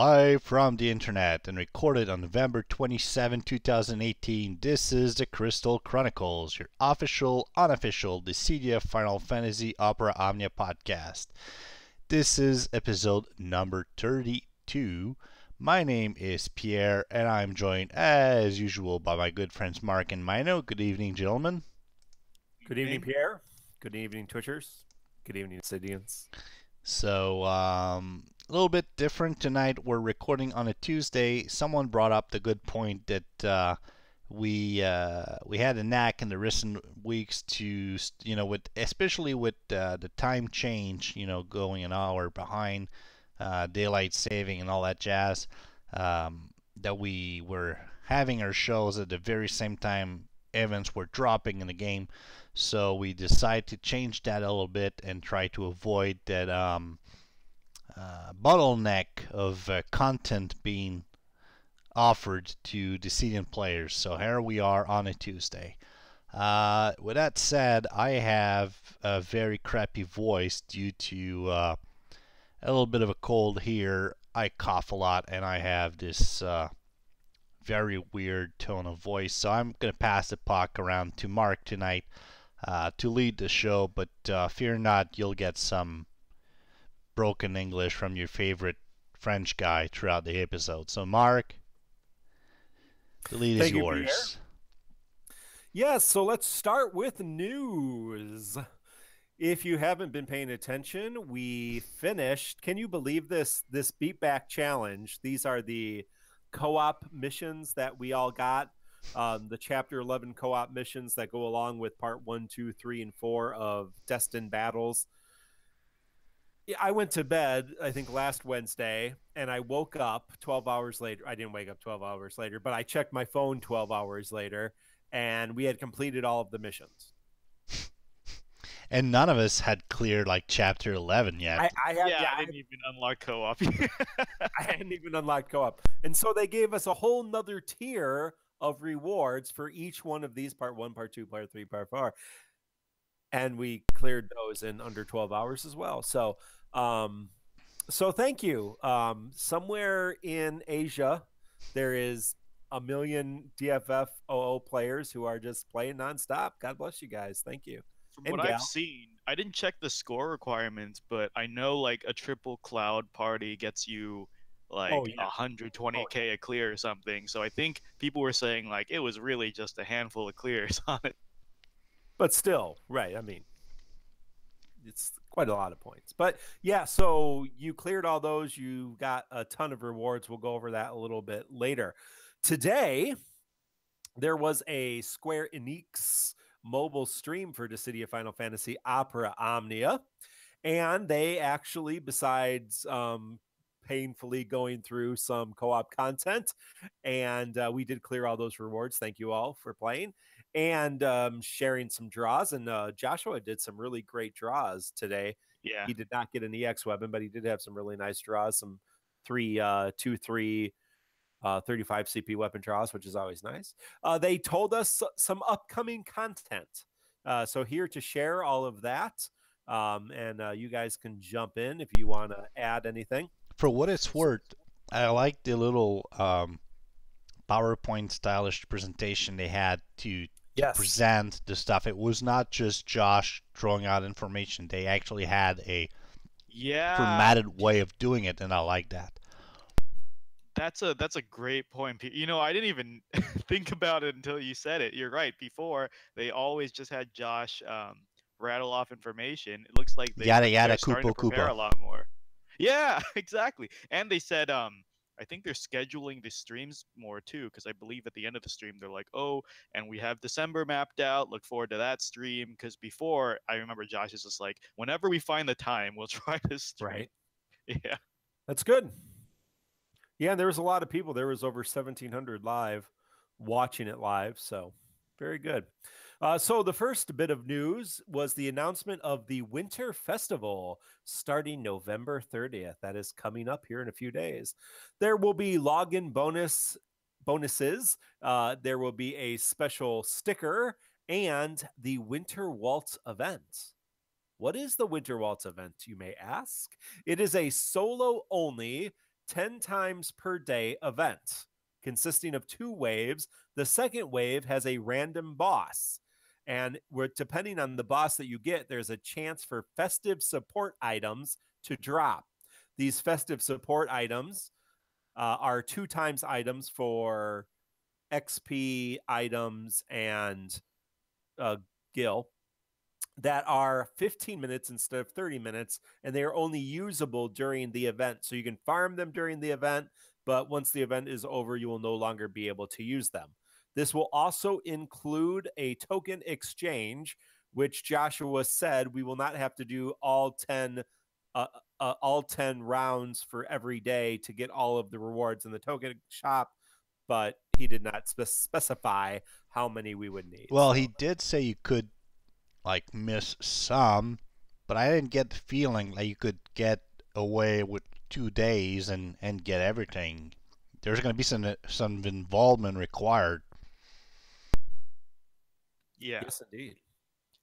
Live from the internet and recorded on November 27, 2018, this is the Crystal Chronicles, your official, unofficial Dissidia Final Fantasy Opera Omnia podcast. This is episode number 32. My name is Pierre, and I'm joined, as usual, by my good friends Mark and Mino. Good evening, gentlemen. Good evening, Pierre. Good evening, Twitchers. Good evening, Sidians. So, a little bit different tonight. We're recording on a Tuesday. Someone brought up the good point that we had a knack in the recent weeks to, especially with the time change, going an hour behind daylight saving and all that jazz, that we were having our shows at the very same time events were dropping in the game. So we decided to change that a little bit and try to avoid that bottleneck of content being offered to Destined players. So here we are on a Tuesday. With that said, I have a very crappy voice due to a little bit of a cold here. I cough a lot and I have this very weird tone of voice. So I'm going to pass the puck around to Mark tonight to lead the show, but fear not, you'll get some broken English from your favorite French guy throughout the episode. So Mark, the lead is yours. Yes, so let's start with news. If you haven't been paying attention, we finished, can you believe this beatback challenge? These are the co-op missions that we all got. The Chapter 11 co-op missions that go along with Part 1, 2, 3, and 4 of Destined battles. I went to bed, I think, last Wednesday, and I woke up 12 hours later. I didn't wake up 12 hours later, but I checked my phone 12 hours later, and we had completed all of the missions. And none of us had cleared, like, Chapter 11 yet. I didn't even unlock co-op. I hadn't even unlocked co-op. And so they gave us a whole nother tier of rewards for each one of these, Part 1, Part 2, Part 3, Part 4. And we cleared those in under 12 hours as well. So thank you. Somewhere in Asia, there is a million DFFOO players who are just playing nonstop. God bless you guys. Thank you. From what I've seen, I didn't check the score requirements, but I know like a triple cloud party gets you like 120k a clear or something. So I think people were saying like it was really just a handful of clears on it. But still, right, I mean, it's quite a lot of points. But yeah, so you cleared all those. You got a ton of rewards. We'll go over that a little bit later. Today, there was a Square Enix mobile stream for Dissidia Final Fantasy Opera Omnia. And they actually, besides painfully going through some co-op content, and we did clear all those rewards. Thank you all for playing and sharing some draws. And Joshua did some really great draws today. Yeah, he did not get an EX weapon, but he did have some really nice draws, some 3, 2, 3, 35 CP weapon draws, which is always nice. They told us some upcoming content, so here to share all of that, and you guys can jump in if you want to add anything. For what it's worth, I like the little PowerPoint stylish presentation they had to present the stuff. It was not just Josh throwing out information. They actually had a formatted way of doing it, and I like that. That's a great point. I didn't even think about it until you said it. You're right. Before, they always just had Josh rattle off information. It looks like they're starting to prepare a lot more. Yeah, exactly. And they said, I think they're scheduling the streams more too, because I believe at the end of the stream they're like, oh, and we have December mapped out. Look forward to that stream. Because before, I remember Josh is just like, whenever we find the time, we'll try to stream. Right. Yeah. That's good. Yeah, there was a lot of people. There was over 1,700 live watching it live. So very good. So the first bit of news was the announcement of the Winter Festival starting November 30th. That is coming up here in a few days. There will be login bonuses. There will be a special sticker and the Winter Waltz event. What is the Winter Waltz event, you may ask? It is a solo-only 10 times per day event consisting of 2 waves. The second wave has a random boss. And depending on the boss that you get, there's a chance for festive support items to drop. These festive support items are 2 times items for XP items and Gil that are 15 minutes instead of 30 minutes, and they are only usable during the event. So you can farm them during the event, but once the event is over, you will no longer be able to use them. This will also include a token exchange, which Joshua said we will not have to do all 10 rounds for every day to get all of the rewards in the token shop, but he did not specify how many we would need. Well, he did say you could like miss some, but I didn't get the feeling like you could get away with 2 days and get everything. There's going to be some involvement required. Yeah. Yes, indeed.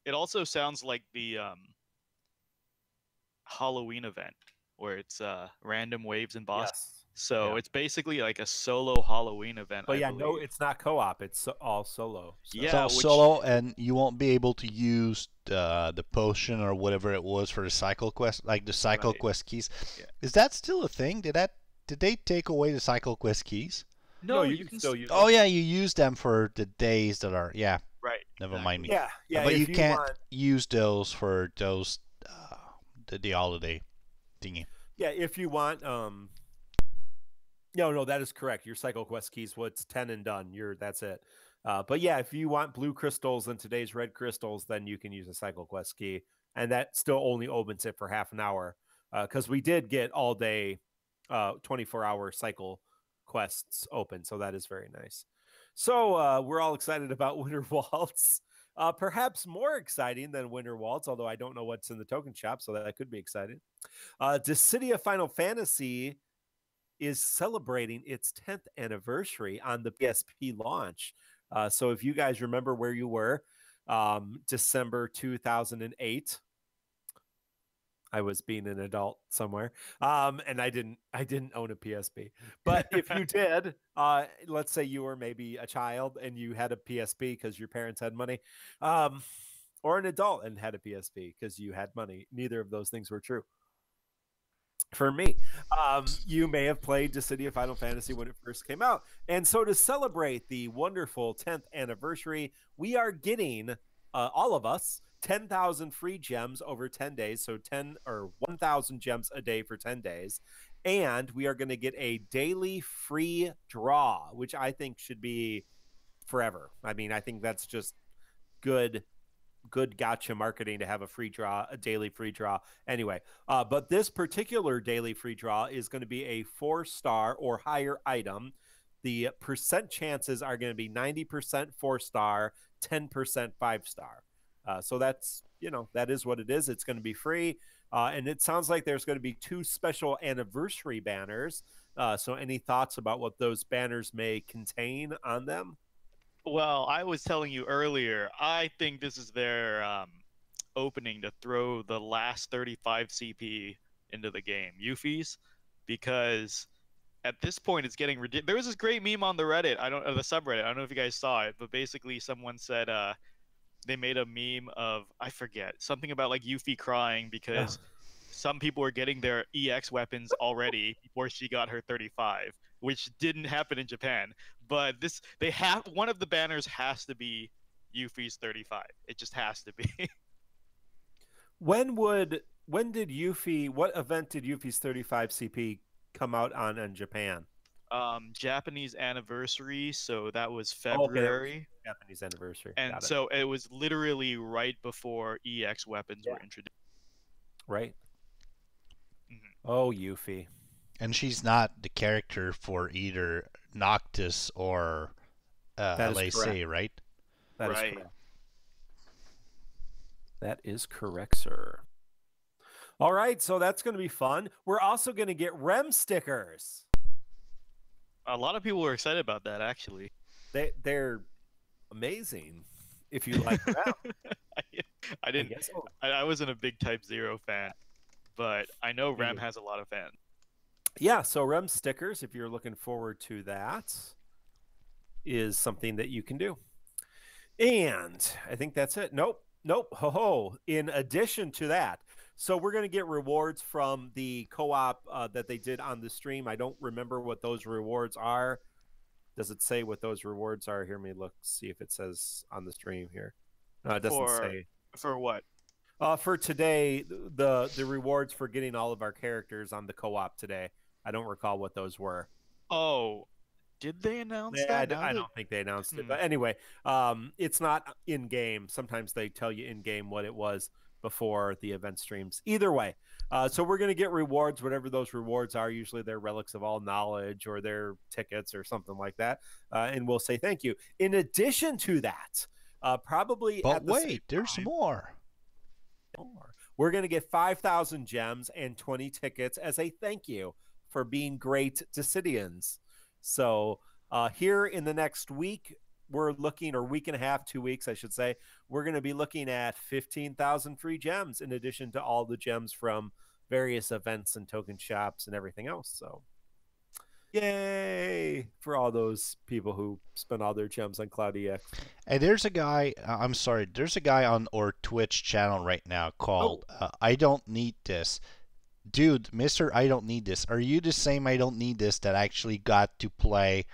It also sounds like the Halloween event where it's random waves and boss. Yes. So Yeah. it's basically like a solo Halloween event. But I yeah, believe. no, it's not co-op. It's all solo. So. Yeah, It's all which- solo, and you won't be able to use the potion or whatever it was for the cycle quest, like the cycle Right. quest keys. Yeah. Is that still a thing? Did they take away the cycle quest keys? No, you can still use Oh them. yeah, you use them for the days that are Right. Never exactly. mind me. Yeah, yeah. but if you can't want- use those for those the holiday thingy. Yeah, if you want. No, that is correct. Your cycle quest keys, what's 10 and done. That's it. But yeah, if you want blue crystals and today's red crystals, then you can use a cycle quest key, and that still only opens it for half an hour. Because we did get all day, 24-hour cycle quests open, so that is very nice. So we're all excited about Winter Waltz. Perhaps more exciting than Winter Waltz, although I don't know what's in the token shop, so that could be exciting. Dissidia Final Fantasy is celebrating its 10th anniversary on the PSP launch. So if you guys remember where you were, December 2008, I was being an adult somewhere, and I didn't own a PSP. But if you did, let's say you were maybe a child and you had a PSP because your parents had money, or an adult and had a PSP because you had money. Neither of those things were true. For me, you may have played Dissidia Final Fantasy when it first came out. And so to celebrate the wonderful 10th anniversary, we are getting, all of us, 10,000 free gems over 10 days. So 1,000 gems a day for 10 days. And we are going to get a daily free draw, which I think should be forever. I mean, I think that's just good gotcha marketing to have a daily free draw. Anyway, but this particular daily free draw is going to be a 4-star or higher item. The percent chances are going to be 90% 4-star, 10% 5-star. So that's, that is what it is. It's going to be free. And it sounds like there's going to be 2 special anniversary banners. So any thoughts about what those banners may contain on them? Well, I was telling you earlier, I think this is their opening to throw the last 35 CP into the game, Yuffie's, because at this point it's getting ridiculous. There was this great meme on the Reddit, the subreddit. I don't know if you guys saw it, but basically someone said they made a meme of, I forget, something about like Yuffie crying because some people were getting their EX weapons already before she got her 35, which didn't happen in Japan. But one of the banners has to be Yuffie's 35. It just has to be. What event did Yuffie's 35 CP come out on in Japan? Japanese anniversary, so that was February. Japanese anniversary. And so it was literally right before EX weapons were introduced. Right. Mm-hmm. Oh, Yuffie. And she's not the character for either Noctis or LAC, right? That is Right. correct. That is correct, sir. All right, so that's going to be fun. We're also going to get REM stickers. A lot of people were excited about that, actually. They're amazing if you like REM. I didn't. guess so. I wasn't a big Type 0 fan, but I know REM Neither. has a lot of fans. Yeah, so Rem stickers, if you're looking forward to that, is something that you can do. And I think that's it. Nope. Ho ho. In addition to that, so we're going to get rewards from the co-op that they did on the stream. I don't remember what those rewards are. Does it say what those rewards are? Here, me look, see if it says on the stream here. No, it doesn't say. For what? For today, the rewards for getting all of our characters on the co-op today. I don't recall what those were. Oh, did they announce Yeah, that? I don't think they announced it. But anyway, it's not in-game. Sometimes they tell you in-game what it was before the event streams. Either way, so we're going to get rewards, whatever those rewards are. Usually they're relics of all knowledge or their tickets or something like that. And we'll say thank you. In addition to that, probably But at the wait, there's more. We're going to get 5,000 gems and 20 tickets as a thank you for being great Decidians. So here in the next week, we're looking, or week and a half, 2 weeks, I should say, we're going to be looking at 15,000 free gems in addition to all the gems from various events and token shops and everything else. So yay for all those people who spend all their gems on Cloud EX. And there's a guy, I'm sorry, there's a guy on our Twitch channel right now called I Don't Need This. Dude, Mr. I Don't Need This, are you the same I Don't Need This that actually got to play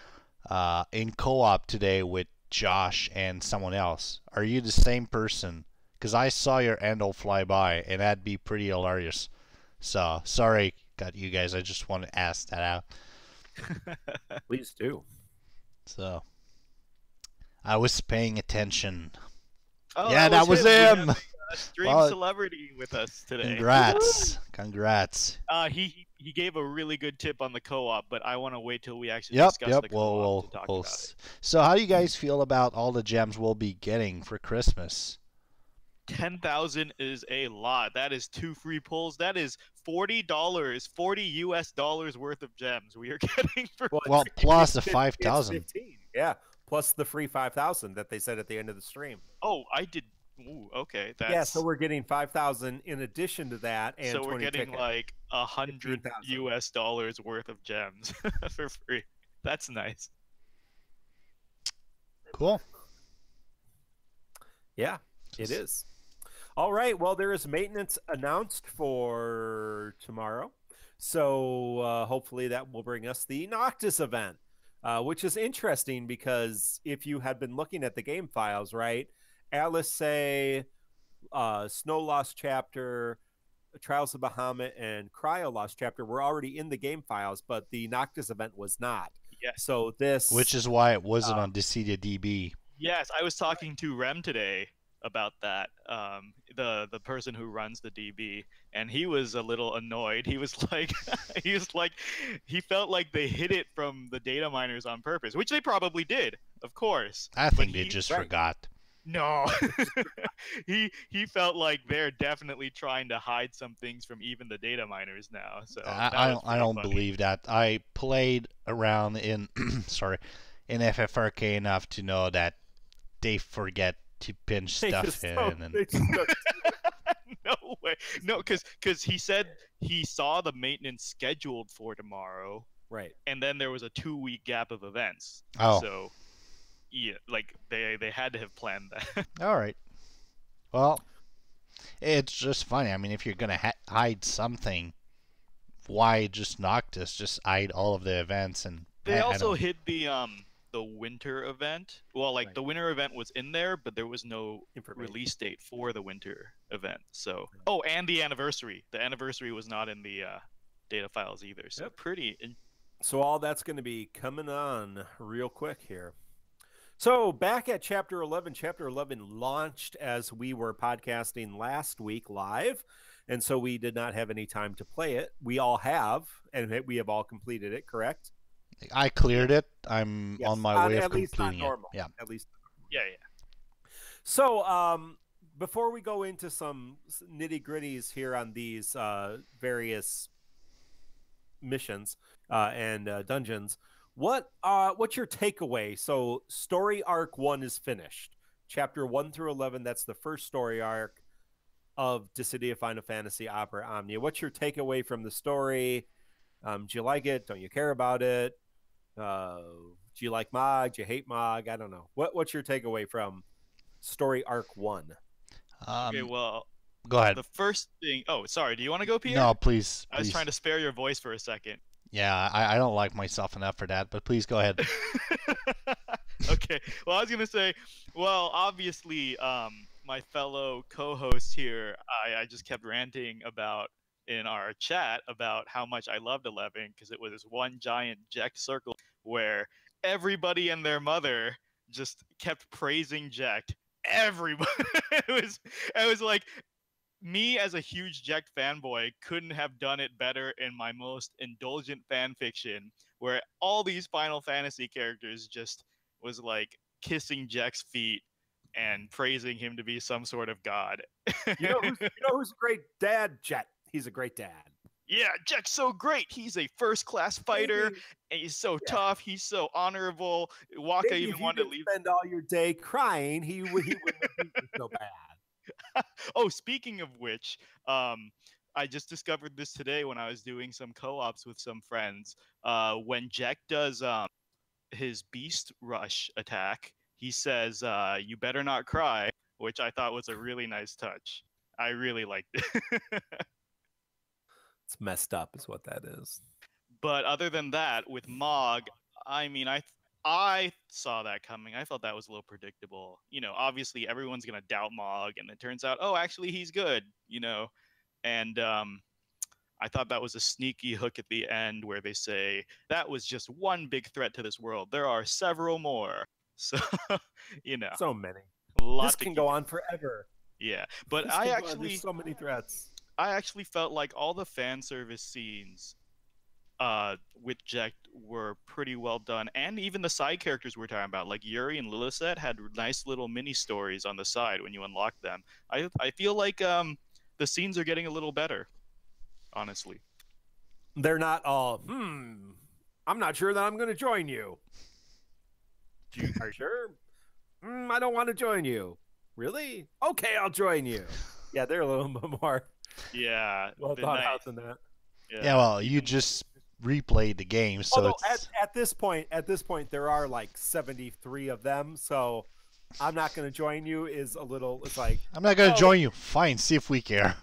in co-op today with Josh and someone else? Are you the same person? Because I saw your handle fly by, and that'd be pretty hilarious. So, sorry, got you guys. I just want to ask that out. Please do. So, I was paying attention. Oh, yeah, that was him. Stream Well, celebrity with us today. Congrats. He gave a really good tip on the co-op, but I want to wait till we actually discuss the co-op to talk about it. So how do you guys feel about all the gems we'll be getting for Christmas? 10,000 is a lot. That is 2 free pulls. That is $40, $40 US worth of gems we are getting for. Well, plus the 5,000. Yeah, plus the free 5,000 that they said at the end of the stream. Oh, I did. Ooh, okay. Yeah, so we're getting 5,000 in addition to that, and so we're getting tickets. like $100 US worth of gems for free. That's nice. Cool. Yeah, it is. All right. Well, there is maintenance announced for tomorrow, so hopefully that will bring us the Noctis event, which is interesting because if you had been looking at the game files, right? Alice Say, Snow Lost Chapter, Trials of Bahamut, and Cryo Lost Chapter were already in the game files, but the Noctis event was not. Yes. So this, which is why it wasn't on Decidia DB. Yes, I was talking to Rem today about that. The person who runs the DB, and he was a little annoyed. He was like, he felt like they hid it from the data miners on purpose, which they probably did, of course. I think they just forgot. No, he felt like they're definitely trying to hide some things from even the data miners now. So I don't believe that. I played around in in FFRK enough to know that they forget to pinch stuff in. No way, no, because he said he saw the maintenance scheduled for tomorrow, right? And then there was a 2-week gap of events. Oh, so. Yeah, like they had to have planned that. All right. Well, it's just funny. I mean, if you're gonna hide something, why just Noctis? Just hide all of the events and. They also hid the winter event. Well, like the winter event was in there, but there was no release date for the winter event. So and the anniversary. The anniversary was not in the data files either. So pretty. So all that's going to be coming on real quick here. So back at Chapter 11, Chapter 11 launched as we were podcasting last week live, and so we did not have any time to play it. We all have, and we have all completed it, correct? I cleared it. I'm on my way of completing it. Yeah, at least. Yeah. So before we go into some nitty-gritties here on these various missions and dungeons, what's your takeaway? So story arc 1 is finished. Chapter 1 through 11, that's the first story arc of Dissidia Final Fantasy Opera Omnia. What's your takeaway from the story? Do you like it? Don't you care about it? Do you like Mog? Do you hate Mog? I don't know. What's your takeaway from story arc 1? Okay, Um, well, go ahead. the first thing. Oh, sorry. Do you want to go, Pierre? No, please. I was trying to spare your voice for a second. Yeah, I don't like myself enough for that, but please go ahead. Okay. Well, I was gonna say, well, obviously, my fellow co-host here, I just kept ranting about in our chat about how much I loved 11 because it was this one giant Jecht circle where everybody and their mother just kept praising Jecht. Everybody. it was like me as a huge Jecht fanboy couldn't have done it better in my most indulgent fan fiction where all these Final Fantasy characters just was like kissing Jecht's feet and praising him to be some sort of god. You know who's a great dad? Jet. He's a great dad. Yeah, Jecht's so great. He's a first-class fighter, and he's so tough. He's so honorable. Waka Maybe even if you wanted to didn't leave. spend all your day crying, he wouldn't be so bad. Oh, speaking of which, I just discovered this today when I was doing some co-ops with some friends. When Jecht does his Beast Rush attack, he says, "You better not cry," which I thought was a really nice touch. I really liked it. It's messed up, is what that is. But other than that, with Mog, I mean, I saw that coming. I felt that was a little predictable. You know, obviously everyone's gonna doubt Mog, and it turns out, oh, actually he's good. You know, and I thought that was a sneaky hook at the end where they say that was just one big threat to this world. There are several more. So, you know, So many. lots This can go on forever. Yeah, but There's so many threats. I actually felt like all the fan service scenes with Jecht were pretty well done, and even the side characters we're talking about, like Yuri and Lilisette, had nice little mini stories on the side when you unlock them. I feel like the scenes are getting a little better, honestly. They're not all, I'm not sure that I'm going to join you. Are you sure? I don't want to join you. Really? Okay, I'll join you. Yeah, they're a little bit more well thought out than that. Yeah, well, you just replayed the game, so although at this point there are like 73 of them, so I'm not going to join you is a little. It's like I'm not going to join you. Fine, see if we care.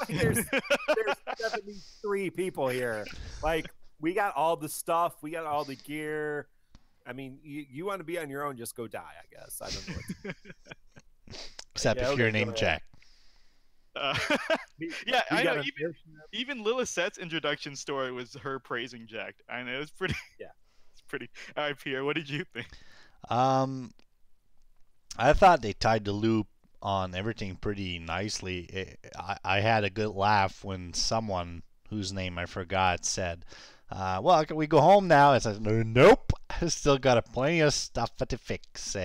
Like there's 73 people here. Like we got all the stuff, we got all the gear. I mean, you want to be on your own, just go die. I guess I don't know. Except if you're named Jack. Yeah, I know. Even Lilisette's introduction story was her praising Jecht. I know, it was pretty. Yeah, it's pretty. All right, Pierre, what did you think? I thought they tied the loop on everything pretty nicely. I had a good laugh when someone whose name I forgot said, "Well, can we go home now?" I said, "Nope, I still got plenty of stuff to fix."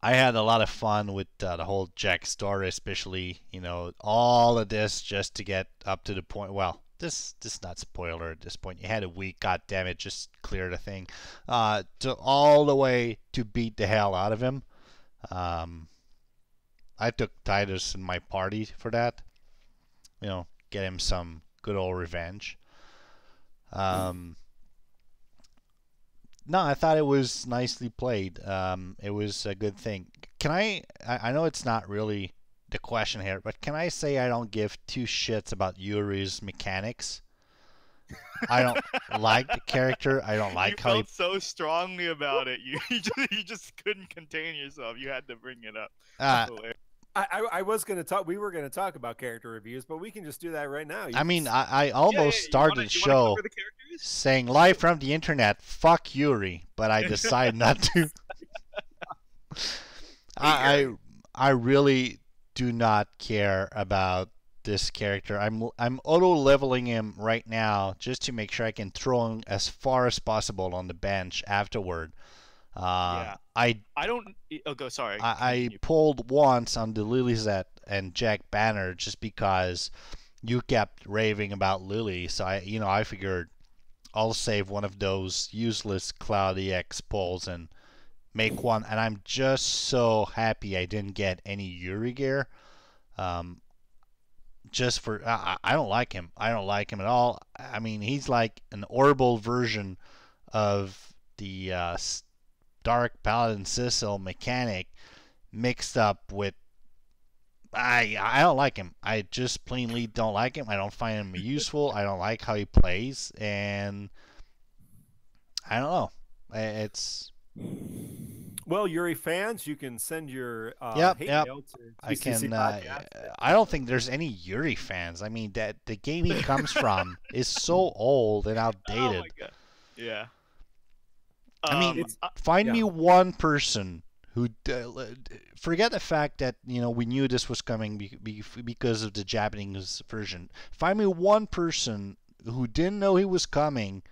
I had a lot of fun with the whole Jecht story, especially, you know, all of this just to get up to the point. Well, this is not spoiler at this point. You had a week, god damn it, just clear the thing. To all the way to beat the hell out of him. I took Titus in my party for that. You know, get him some good old revenge. No, I thought it was nicely played. It was a good thing. Can I know it's not really the question here, but can I say I don't give two shits about Yuri's mechanics? I don't like the character. I don't like how he felt so strongly about it. You just couldn't contain yourself. You had to bring it up. I was going to talk. We were going to talk about character reviews, but we can just do that right now. I mean, I almost started the show saying live from the internet, "Fuck Yuri," but I decided not to. I really do not care about this character. I'm auto leveling him right now just to make sure I can throw him as far as possible on the bench afterward. Yeah. I don't. Oh, go. Sorry. I pulled once on the Lilisette and Jecht banner just because you kept raving about Lily, so I figured I'll save one of those useless Cloud EX pulls and make one. And I'm just so happy I didn't get any Yuri gear. just for I don't like him. I don't like him at all. I mean, he's like an horrible version of the Dark Paladin Sissel mechanic mixed up with. I don't like him. I just plainly don't like him. I don't find him useful. I don't like how he plays, and I don't know. It's Well, Yuri fans, you can send your Yep, hate yep. mail to I TCC can. Podcast. I don't think there's any Yuri fans. I mean, that the game he comes from is so old and Oh outdated. my god. Yeah. I mean, It's- find yeah. me one person who forget the fact that we knew this was coming because of the Japanese version. Find me one person who didn't know he was coming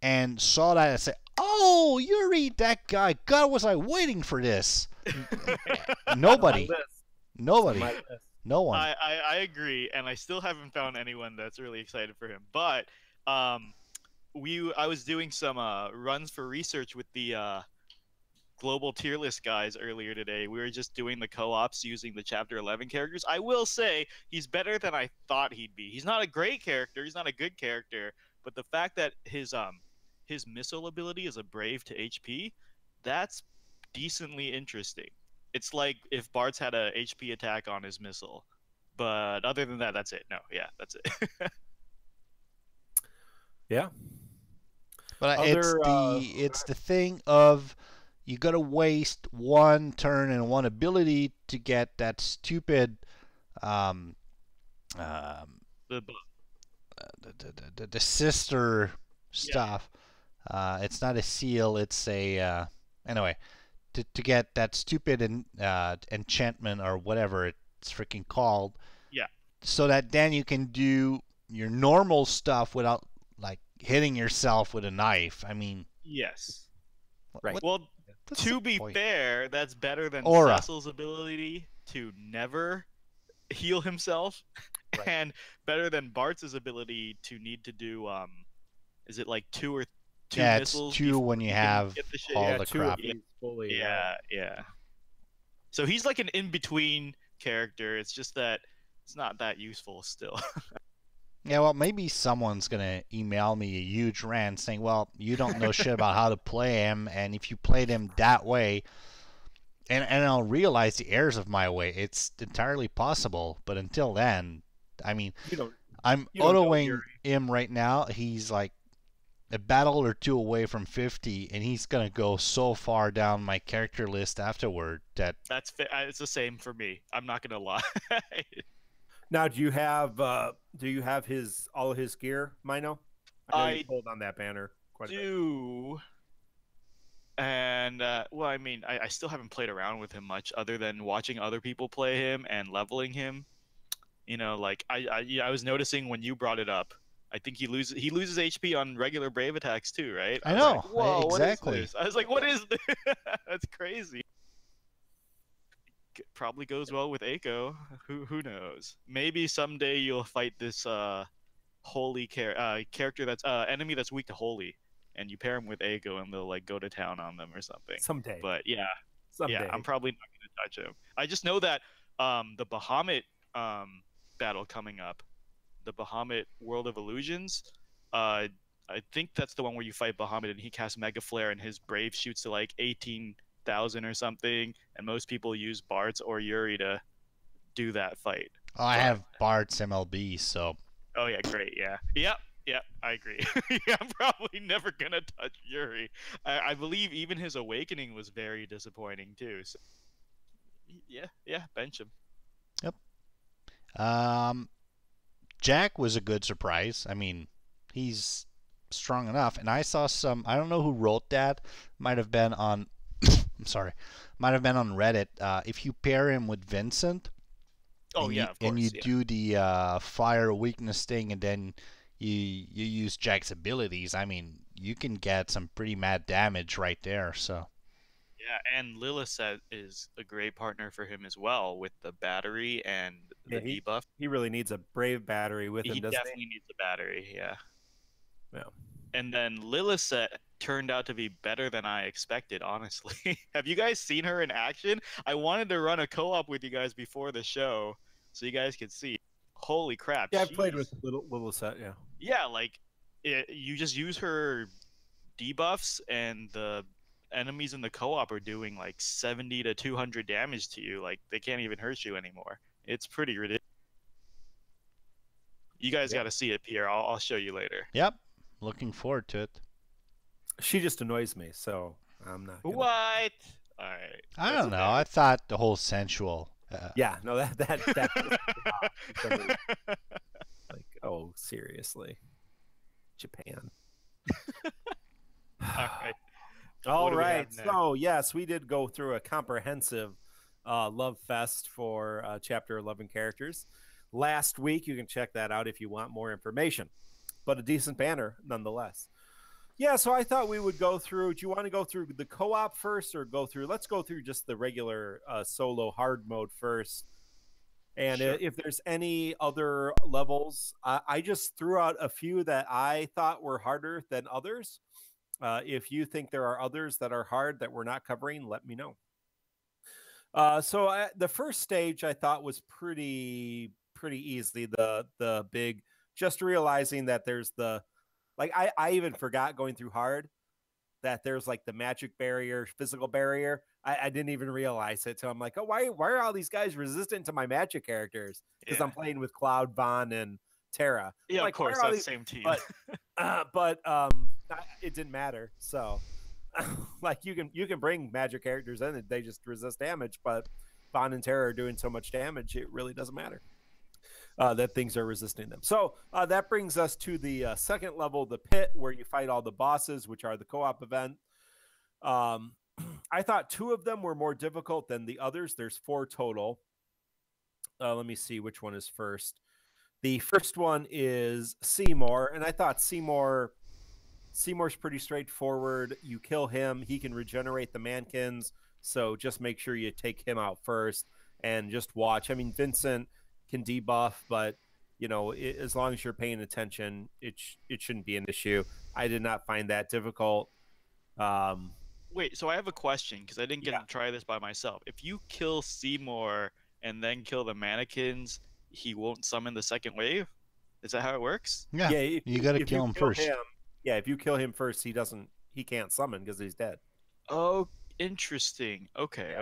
and saw that and said, "Oh, Yuri, that guy! God, was I waiting for this?" Nobody. My list. Nobody. My list. No one. I agree, and I still haven't found anyone that's really excited for him. But I was doing some runs for research with the global tier list guys earlier today. We were just doing the co-ops using the Chapter 11 characters. I will say he's better than I thought he'd be. He's not a great character. He's not a good character. But the fact that his missile ability is a brave to HP, that's decently interesting. It's like if Bart's had a HP attack on his missile. But other than that, that's it. No, yeah, that's it. Yeah. But Other, it's the thing of you gotta waste one turn and one ability to get that stupid um, The the sister stuff. It's not a seal. It's a anyway to get that stupid enchantment or whatever it's freaking called. Yeah. So that then you can do your normal stuff without like hitting yourself with a knife. I mean, yes. Right. Well, what's to the be point? fair, that's better than Aura. Cecil's ability to never heal himself, Right. and better than Bart's ability to need to do is it like two Yeah, it's missiles? two before when he you can have get the shit? all Yeah, the two crap. if he's fully, Yeah. So he's like an in-between character. It's just that it's not that useful still. Yeah, well, maybe someone's gonna email me a huge rant saying, "Well, you don't know shit about how to play him, and if you played him that way," and I'll realize the errors of my way. It's entirely possible, but until then, I mean, You don't. I'm You don't know autoing Yuri. him right now. He's like a battle or two away from 50, and he's gonna go so far down my character list afterward that That's it's the same for me. I'm not gonna lie. Now, do you have all of his gear, Mino? I know I you pulled on that banner quite a bit. do. And well, I mean, I still haven't played around with him much, other than watching other people play him and leveling him. Like I was noticing when you brought it up. I think he loses HP on regular brave attacks too, right? I was know, like, whoa, exactly. What is this? I was like, what is this? That's crazy. Probably goes well with Eiko. Who knows? Maybe someday you'll fight this holy character that's enemy that's weak to holy, and you pair him with Eiko, and they'll like go to town on them or something. Someday. But Someday. yeah, I'm probably not gonna touch him. I just know that the Bahamut battle coming up, the Bahamut World of Illusions. I think that's the one where you fight Bahamut and he casts Mega Flare and his Brave shoots to like 18,000 or something, and most people use Bart's or Yuri to do that fight. oh, I have Bart's MLB, so Oh yeah, great, yeah. Yep, I agree. Yeah, I'm probably never gonna touch Yuri. I believe even his awakening was very disappointing too. So yeah, bench him. Jack was a good surprise. I mean, he's strong enough, and I saw some. I don't know who wrote that. Might have been on. I'm sorry. Might have been on Reddit. If you pair him with Vincent. Oh and yeah, you, of course. and you Yeah. do the fire weakness thing, and then you use Jack's abilities. I mean, you can get some pretty mad damage right there. So Yeah, and Lilisette is a great partner for him as well with the battery and the Yeah, debuff. he really needs a brave battery with him, He doesn't definitely needs a battery, yeah. Yeah. And then Lilisette turned out to be better than I expected, honestly. Have you guys seen her in action? I wanted to run a co-op with you guys before the show so you guys could see. holy crap. Yeah, I've played with Lilisette, yeah. Yeah, like you just use her debuffs, and the enemies in the co-op are doing like 70 to 200 damage to you. Like they can't even hurt you anymore. It's pretty ridiculous. You guys got to see it, Pierre. I'll show you later. Yep. Looking forward to it. She just annoys me, so I'm not gonna... What? All right. I don't know. I thought the whole sensual. Yeah, no, that like, oh, seriously, Japan. All right. All right. So yes, we did go through a comprehensive love fest for chapter 11 characters last week. You can check that out if you want more information, but a decent banner nonetheless. Yeah, so I thought we would go through. Do you want to go through the co-op first, or let's go through just the regular solo hard mode first? And Sure. If there's any other levels, I just threw out a few that I thought were harder than others. If you think there are others that are hard that we're not covering, let me know. So the first stage I thought was pretty easy. The big, just realizing that there's I even forgot going through hard that there's like the magic barrier, physical barrier. I didn't even realize it. So I'm like, oh, why are all these guys resistant to my magic characters? Because I'm playing with Cloud, Vaughn, and Terra. Yeah, like, of course, that's the same team. But it didn't matter. So like you can bring magic characters in and they just resist damage, but Vaughn and Terra are doing so much damage, it really doesn't matter. That things are resisting them. So that brings us to the second level, the pit, where you fight all the bosses, which are the co-op event. I thought 2 of them were more difficult than the others. There's 4 total. Let me see which one is first. The first one is Seymour, and I thought Seymour's pretty straightforward. You kill him, he can regenerate the mannequins, so just make sure you take him out first and just watch. I mean, Vincent can debuff, but as long as you're paying attention, it shouldn't be an issue. I did not find that difficult. Wait, so I have a question because I didn't get to try this by myself. If you kill Seymour and then kill the mannequins, he won't summon the second wave? Is that how it works? Yeah, you got to kill him first. If you kill him first, he can't summon because he's dead. Oh, interesting. Okay.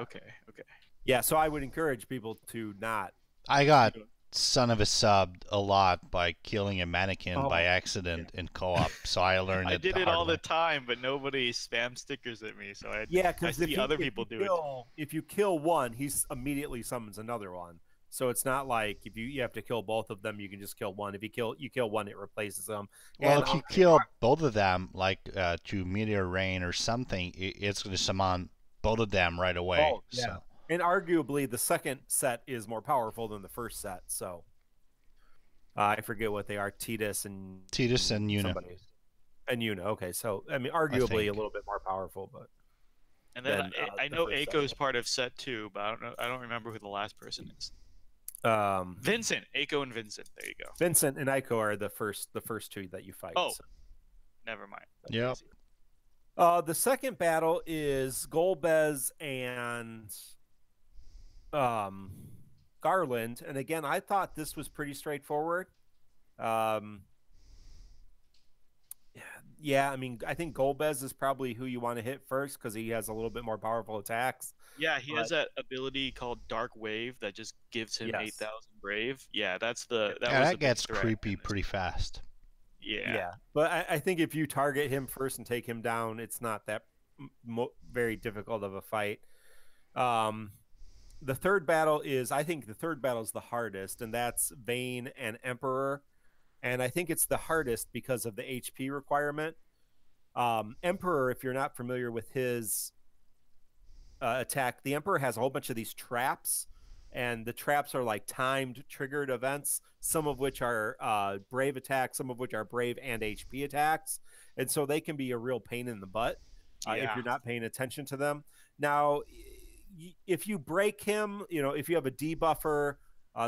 Yeah, so I would encourage people to not. I got son of a sub a lot by killing a mannequin by accident in co-op, so I learned I did it all the time, but nobody spam stickers at me, so I see other people do it. If you kill one, he immediately summons another one. So it's not like if you have to kill both of them, you can just kill one. If you kill one, it replaces them. Well, if you kill both of them, like to Meteor Rain or something, it's going to summon both of them right away. Oh, yeah. So. And arguably, the second set is more powerful than the first set. So I forget what they are: Titus and Yuna. And Yuna. Okay, so I mean, arguably a little bit more powerful, but. And then I know Aiko is part of set 2, but I don't remember who the last person is. Vincent, Aiko and Vincent. There you go. Vincent and Aiko are the first 2 that you fight. Oh, so. Never mind. Yep. The second battle is Golbez and Garland, and again, I thought this was pretty straightforward. Yeah, I mean, I think Golbez is probably who you want to hit first because he has a little bit more powerful attacks. Yeah, he has that ability called Dark Wave that just gives him 8,000 Brave. Yeah, that gets creepy pretty fast. Yeah. But I think if you target him first and take him down, it's not that very difficult of a fight. The third battle is the hardest, and that's Vayne and Emperor. And I think it's the hardest because of the HP requirement. Emperor, if you're not familiar with his attack, the Emperor has a whole bunch of these traps, and the traps are like timed, triggered events, some of which are brave attacks, some of which are brave and HP attacks. And so they can be a real pain in the butt if you're not paying attention to them. Now, if you break him, if you have a debuffer,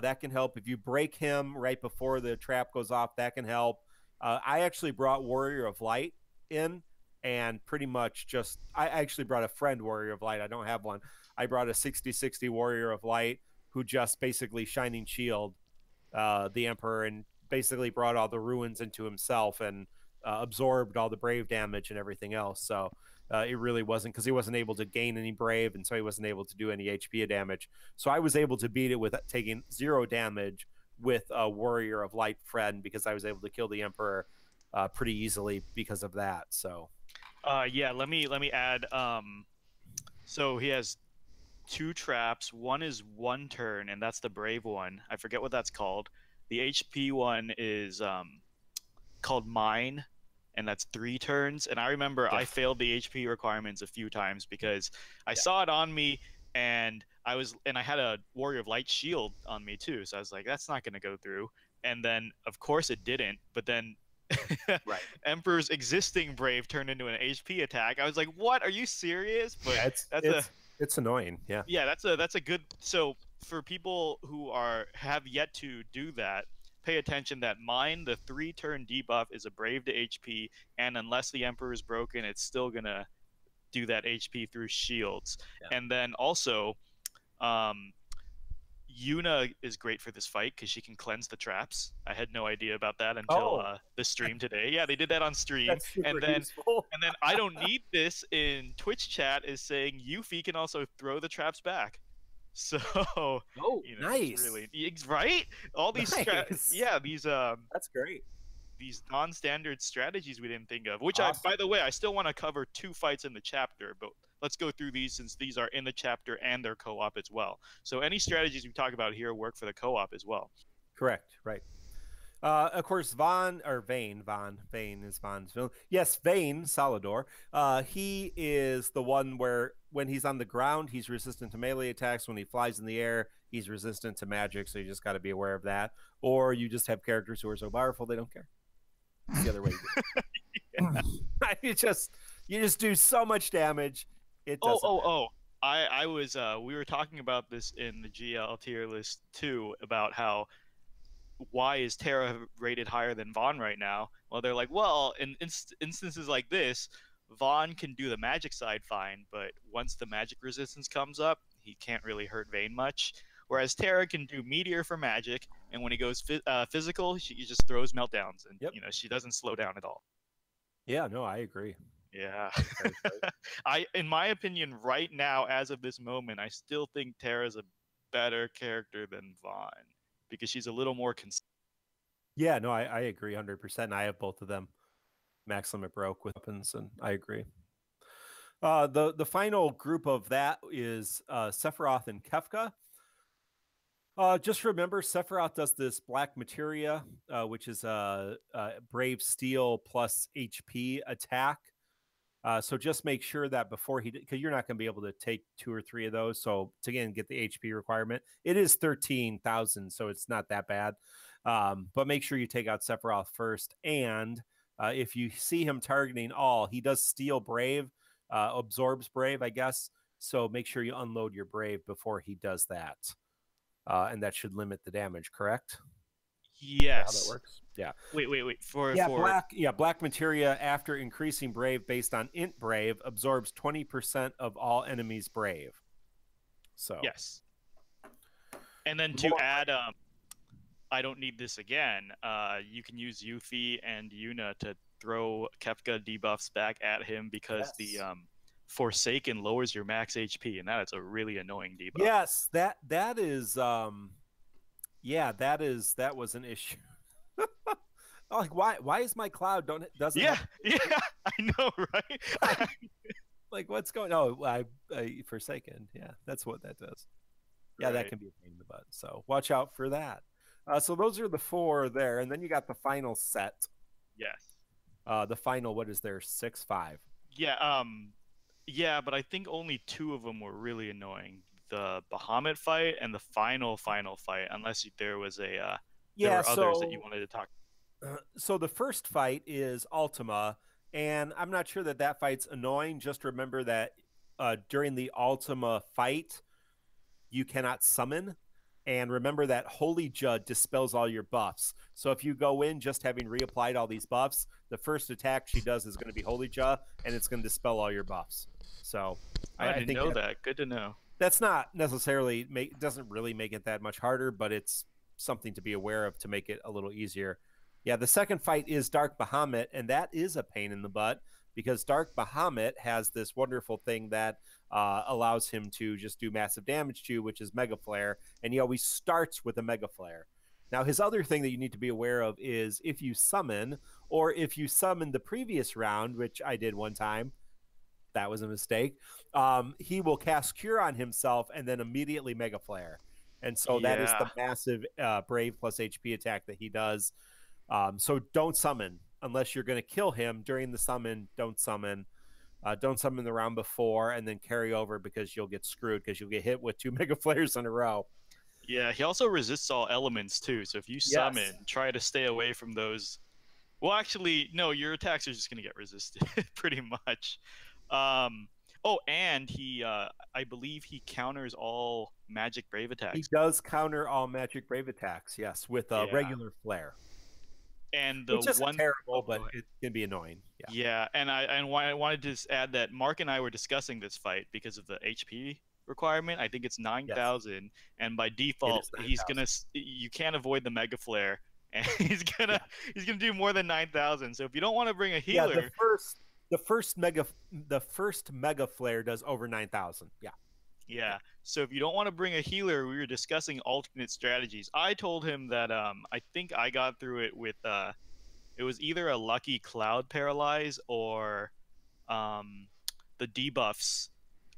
that can help. If you break him right before the trap goes off, that can help. I actually brought Warrior of Light in, and pretty much I actually brought a friend Warrior of Light. I don't have one. I brought a 60/60 Warrior of Light who just basically Shining Shield the Emperor and basically brought all the ruins into himself and absorbed all the brave damage and everything else. So it really wasn't, because he wasn't able to gain any brave, and so he wasn't able to do any HP damage. So I was able to beat it with taking 0 damage with a Warrior of Light friend, because I was able to kill the Emperor pretty easily because of that. So yeah, let me add. So he has 2 traps. One is 1 turn, and that's the brave one. I forget what that's called. The HP one is called Mine, and that's 3 turns. And I remember I failed the HP requirements a few times because I saw it on me, and I had a Warrior of Light shield on me too. So I was like, that's not going to go through. And then of course it didn't. But then Emperor's existing brave turned into an HP attack. I was like, what? Are you serious? But it's annoying. Yeah. Yeah, that's a good. So for people who have yet to do that, pay attention that Mine, the 3-turn debuff, is a brave to HP, and unless the Emperor is broken, it's still gonna do that HP through shields. Yeah. And then also, Yuna is great for this fight because she can cleanse the traps. I had no idea about that until the stream today. Yeah, they did that on stream. That's super useful. And then I don't need this in Twitch chat is saying Yuffie can also throw the traps back. So nice. Really, right? All these these that's great. These non-standard strategies we didn't think of, which awesome. By the way, I still want to cover 2 fights in the chapter, but let's go through these since these are in the chapter and they're co-op as well. So any strategies we talk about here work for the co-op as well. Correct, right. Of course, Vayne is Vaughn's villain. Yes, Vayne, Salador. He is the one where when he's on the ground, he's resistant to melee attacks. When he flies in the air, he's resistant to magic, so you just got to be aware of that. Or you just have characters who are so powerful they don't care. It's the other way. You just do so much damage. It doesn't I was we were talking about this in the GL tier list too, about how why is Terra rated higher than Vaughn right now? Well, they're like, well, in instances like this, Vaughn can do the magic side fine, but once the magic resistance comes up, he can't really hurt Vayne much. Whereas Terra can do Meteor for magic, and when he goes physical, she just throws meltdowns, and she doesn't slow down at all. Yeah, no, I agree. Yeah. In my opinion, right now, as of this moment, I still think Terra's a better character than Vaughn because she's a little more Yeah, no, I agree 100%. And I have both of them max limit broke with weapons, and I agree. The final group of that is Sephiroth and Kefka. Just remember, Sephiroth does this black materia, which is a brave steel plus HP attack. So just make sure that before because you're not going to be able to take 2 or 3 of those. So to again get the HP requirement, it is 13,000, so it's not that bad. But make sure you take out Sephiroth first. And if you see him targeting all, he does steal brave, absorbs brave, I guess. So make sure you unload your brave before he does that. And that should limit the damage, correct? Yes. How that works? Yeah. Wait. Black materia after increasing brave based on int brave absorbs 20% of all enemies brave. So yes. And then to add, I don't need this again. You can use Yuffie and Yuna to throw Kefka debuffs back at him because the Forsaken lowers your max HP, and that is a really annoying debuff. Yes, that is that was an issue. Like why is my cloud doesn't yeah I know, right? Like what's going on? Forsaken, yeah, that's what that does. Yeah, right. That can be a pain in the butt, so watch out for that. So those are the 4 there, and then you got the final set. Yes. The final, what is there, 6-5? Yeah, but I think only 2 of them were really annoying. The Bahamut fight and the final fight, unless there was there were others that you wanted to talk. So the first fight is Ultima, and I'm not sure that fight's annoying. Just remember that during the Ultima fight, you cannot summon. And remember that Holy Judd dispels all your buffs. So if you go in just having reapplied all these buffs, the first attack she does is going to be Holy Judd, and it's going to dispel all your buffs. So I didn't know that. Good to know. That's not necessarily doesn't really make it that much harder, but it's something to be aware of to make it a little easier. Yeah, the second fight is Dark Bahamut, and that is a pain in the butt because Dark Bahamut has this wonderful thing that allows him to just do massive damage to you, which is Mega Flare, and he always starts with a Mega Flare. Now, his other thing that you need to be aware of is if you summon, or if you summon the previous round, which I did one time, that was a mistake, he will cast Cure on himself and then immediately Mega Flare. And so that is the massive Brave plus HP attack that he does. So don't summon unless you're going to kill him during the summon. Don't summon. Don't summon the round before and then carry over because you'll get screwed because you'll get hit with 2 Mega Flares in a row. Yeah, he also resists all elements too. So if you summon, try to stay away from those. Well, actually, no, your attacks are just going to get resisted pretty much. Oh, and he, I believe he counters all Magic Brave attacks. He does counter all Magic Brave attacks, yes, with a regular flare. And the which isn't terrible, but it can be annoying. Yeah, and I wanted to just add that Mark and I were discussing this fight because of the HP requirement. I think it's 9,000, and by default, he's gonna. You can't avoid the Mega Flare, and he's gonna do more than 9,000. So if you don't want to bring a healer, the first Mega Flare does over 9,000. Yeah. So if you don't want to bring a healer, we were discussing alternate strategies. I told him that I think I got through it with it was either a Lucky Cloud Paralyze or the debuffs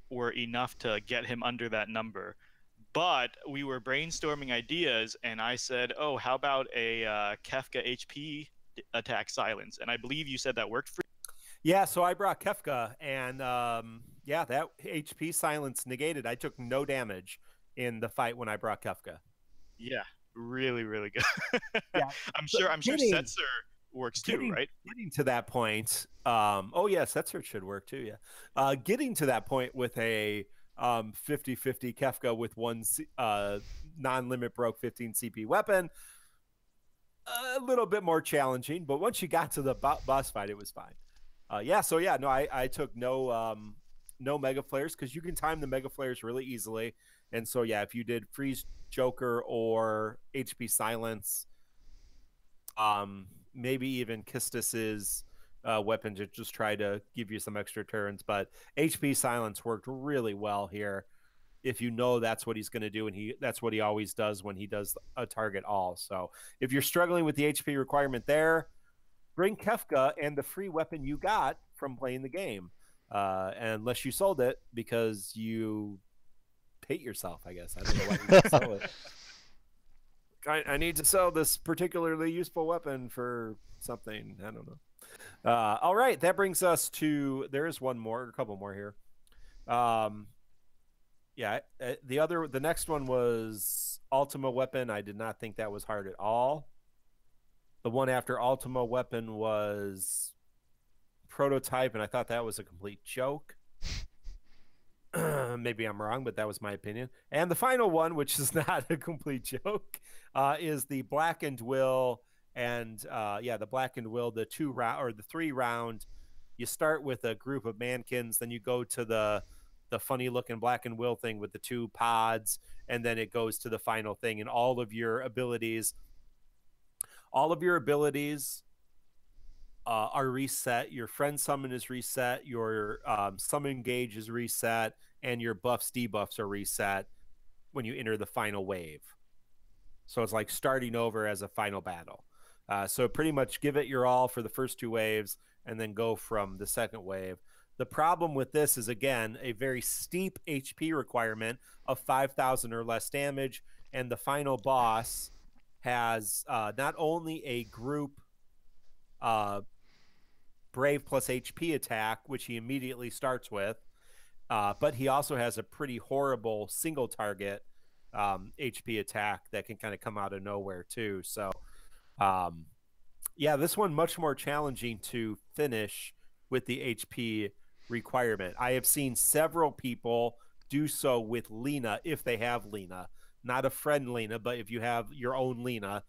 were enough to get him under that number. But we were brainstorming ideas, and I said, "Oh, how about a Kefka HP attack silence?" And I believe you said that worked for you. Yeah, so I brought Kefka, and that HP silence negated. I took no damage in the fight when I brought Kefka. Yeah, really, really good. I'm sure Setzer works too, right? Getting to that point, Setzer should work too, yeah. Getting to that point with a 50-50 Kefka with one non-limit broke 15 CP weapon, a little bit more challenging, but once you got to the boss fight, it was fine. I took no Mega Flares because you can time the Mega Flares really easily. And so, if you did Freeze Joker or HP Silence, maybe even Kistis's weapon to just try to give you some extra turns. But HP Silence worked really well here if you know that's what he's going to do, and that's what he always does when he does a target all. So if you're struggling with the HP requirement there, bring Kefka and the free weapon you got from playing the game. Unless you sold it because you hate yourself, I guess. I don't know why you sell it. I need to sell this particularly useful weapon for something. I don't know. All right, that brings us to, there is a couple more here. The next one was Ultima weapon. I did not think that was hard at all. The one after Ultima weapon was prototype, and I thought that was a complete joke. Maybe I'm wrong, but that was my opinion. And the final one, which is not a complete joke, is the Blackened Will. And the Blackened Will, the 3 round. You start with a group of mankins, then you go to the funny looking Blackened Will thing with the 2 pods, and then it goes to the final thing, and all of your abilities are reset. Your friend summon is reset. Your summon gauge is reset, and your buffs, debuffs are reset when you enter the final wave. So it's like starting over as a final battle. So pretty much give it your all for the first 2 waves, and then go from the second wave. The problem with this is, again, a very steep HP requirement of 5,000 or less damage, and the final boss has not only a group Brave plus HP attack, which he immediately starts with, but he also has a pretty horrible single target HP attack that can kind of come out of nowhere too. So this one much more challenging to finish with the HP requirement. I have seen several people do so with Lena, if they have Lena. Not a friend Lena, but if you have your own Lena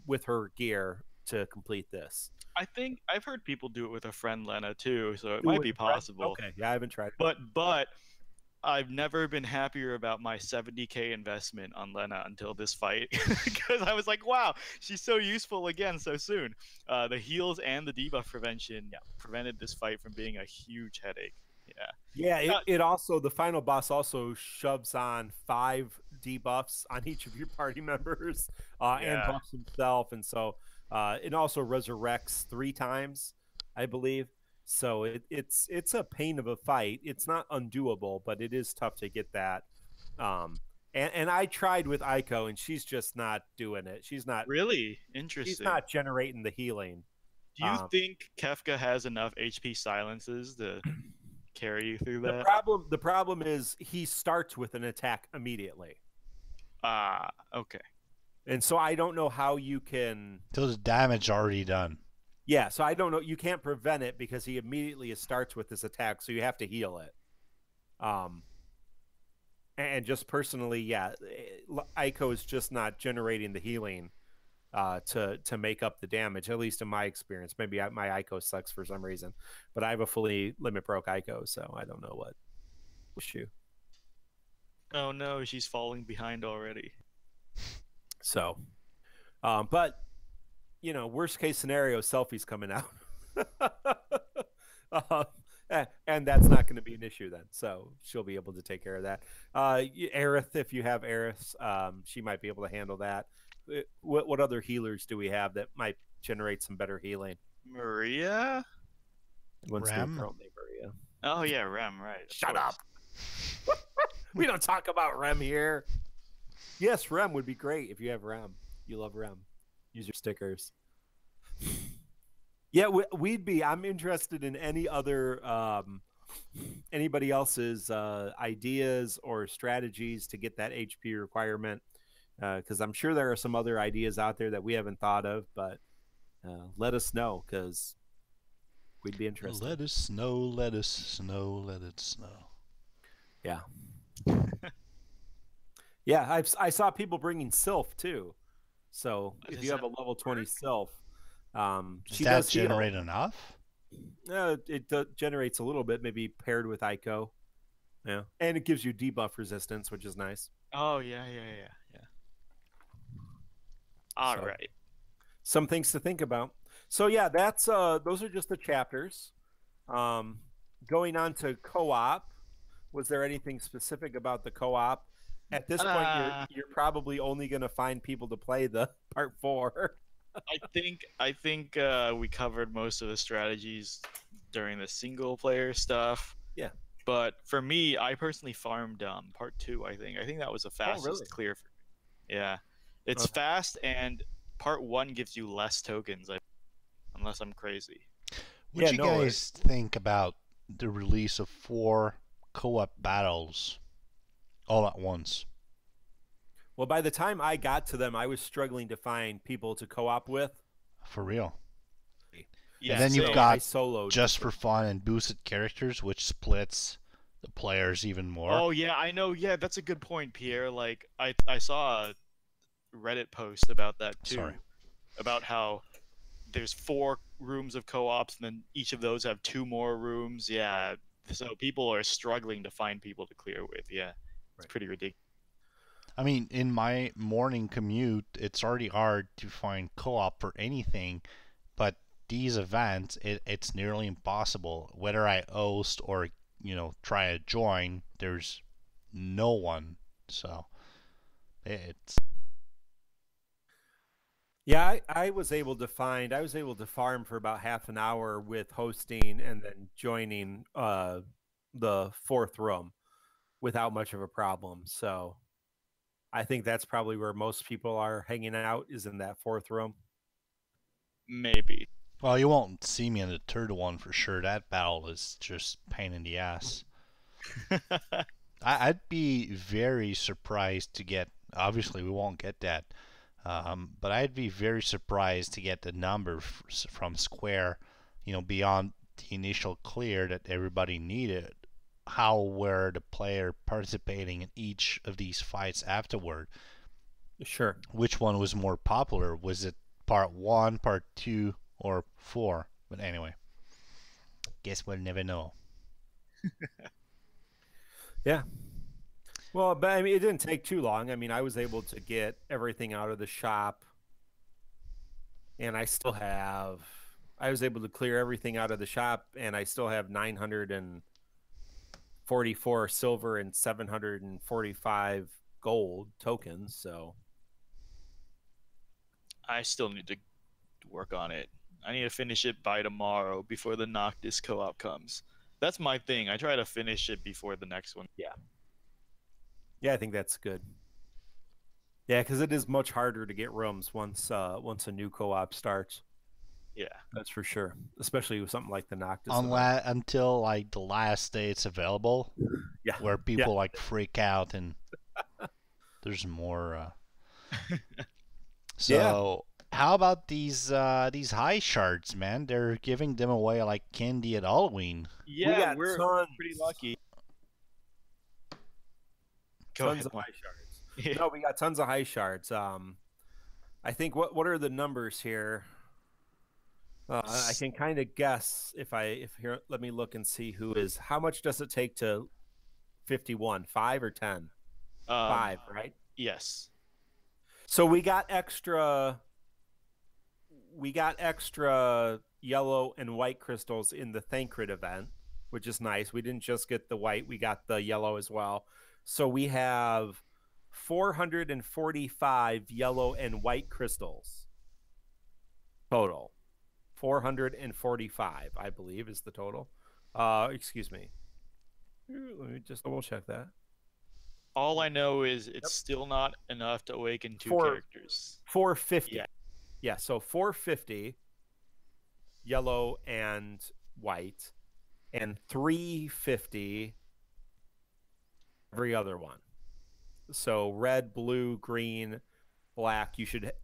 with her gear to complete this. I think I've heard people do it with a friend Lena too, so it might be possible. Okay, yeah, I haven't tried. But I've never been happier about my 70k investment on Lena until this fight, because I was like, wow, she's so useful again so soon. The heals and the debuff prevention prevented this fight from being a huge headache. Yeah, it also, the final boss also shoves on 5 debuffs on each of your party members and buffs himself. And so it also resurrects 3 times, I believe. So it's a pain of a fight. It's not undoable, but it is tough to get that. And I tried with Aiko, and she's just not doing it. She's not really interesting. She's not generating the healing. Do you think Kefka has enough HP silences to carry you through that? The problem is he starts with an attack immediately. Okay. And so I don't know how you can. So the damage already done. Yeah, so I don't know. You can't prevent it because he immediately starts with this attack, so you have to heal it. And just personally, yeah, Aiko is just not generating the healing to make up the damage, at least in my experience. Maybe my Aiko sucks for some reason, but I have a fully limit broke Aiko, so I don't know what issue. Oh no, she's falling behind already. So, but you know, worst case scenario, Selfie's coming out. And that's not going to be an issue then, so she'll be able to take care of that. Aerith, if you have Aerith, she might be able to handle that. What other healers do we have that might generate some better healing? Maria? Rem? Maria. Oh yeah, Rem, right. Shut up. We don't talk about Rem here. Yes, Rem would be great if you have Rem. You love Rem. Use your stickers. Yeah, we'd be. I'm interested in any other, anybody else's ideas or strategies to get that HP requirement, because I'm sure there are some other ideas out there that we haven't thought of. But let us know, because we'd be interested. Let us know. Let us know. Let it snow. Yeah. Yeah, I saw people bringing Sylph too. So if you have a level 20 Sylph. Does that generate enough? It generates a little bit, maybe paired with Aiko. Yeah, and it gives you debuff resistance, which is nice. Oh yeah. All right. Some things to think about. So yeah, that's those are just the chapters. Going on to co-op. Was there anything specific about the co-op? At this point, you're probably only going to find people to play the part 4. I think we covered most of the strategies during the single player stuff. Yeah. But for me, I personally farmed part 2. I think that was the fastest clear for me. Yeah, it's fast, and part 1 gives you less tokens. Unless I'm crazy. What do you guys think about the release of 4 co-op battles all at once? Well, by the time I got to them, I was struggling to find people to co-op with. For real. Yeah, and then you've got just for fun and boosted characters, which splits the players even more. Oh yeah, I know. Yeah, that's a good point, Pierre. Like I saw a Reddit post about that too. Sorry. About how there's 4 rooms of co-ops, and then each of those have 2 more rooms. Yeah, so people are struggling to find people to clear with. Yeah, it's pretty ridiculous. I mean, in my morning commute, it's already hard to find co-op for anything, but these events, it's nearly impossible. Whether I host or, try to join, there's no one. So, it's... Yeah, I was able to farm for about half an hour with hosting and then joining the 4th room without much of a problem. So I think that's probably where most people are hanging out, is in that 4th room. Maybe. Well, you won't see me in the 3rd one for sure. That battle is just pain in the ass. I'd be very surprised to get... Obviously, we won't get that. But I'd be very surprised to get the number from Square, beyond the initial clear that everybody needed. How were the player participating in each of these fights afterward? Sure. Which one was more popular? Was it part 1, part 2, or 4? But anyway, guess we'll never know. Yeah. Well, but I mean, it didn't take too long. I mean, I was able to get everything out of the shop, and I was able to clear everything out of the shop, and I still have 944 silver and 745 gold tokens. So, I still need to work on it. I need to finish it by tomorrow before the Noctis co-op comes. That's my thing. I try to finish it before the next one. yeah, I think that's good. Yeah, because it is much harder to get rooms once a new co-op starts. Yeah. That's for sure, especially with something like the Noctis event. Until like the last day it's available, Yeah, where people like freak out and there's more. So how about these high shards, man? They're giving them away like candy at Halloween. Yeah, we're pretty lucky. Tons of high shards. Yeah. No, we got tons of high shards. I think what are the numbers here? I can kind of guess if here. Let me look and see who is. How much does it take to 51? 5 or 10? 5, right? Yes. So we got extra yellow and white crystals in the Thancred event, which is nice. We didn't just get the white, we got the yellow as well. So we have 445 yellow and white crystals total. 445, I believe, is the total. Excuse me. Let me just double check that. All I know is it's still not enough to awaken two characters. 450. Yeah, so 450 yellow and white, and 350 every other one. So red, blue, green, black.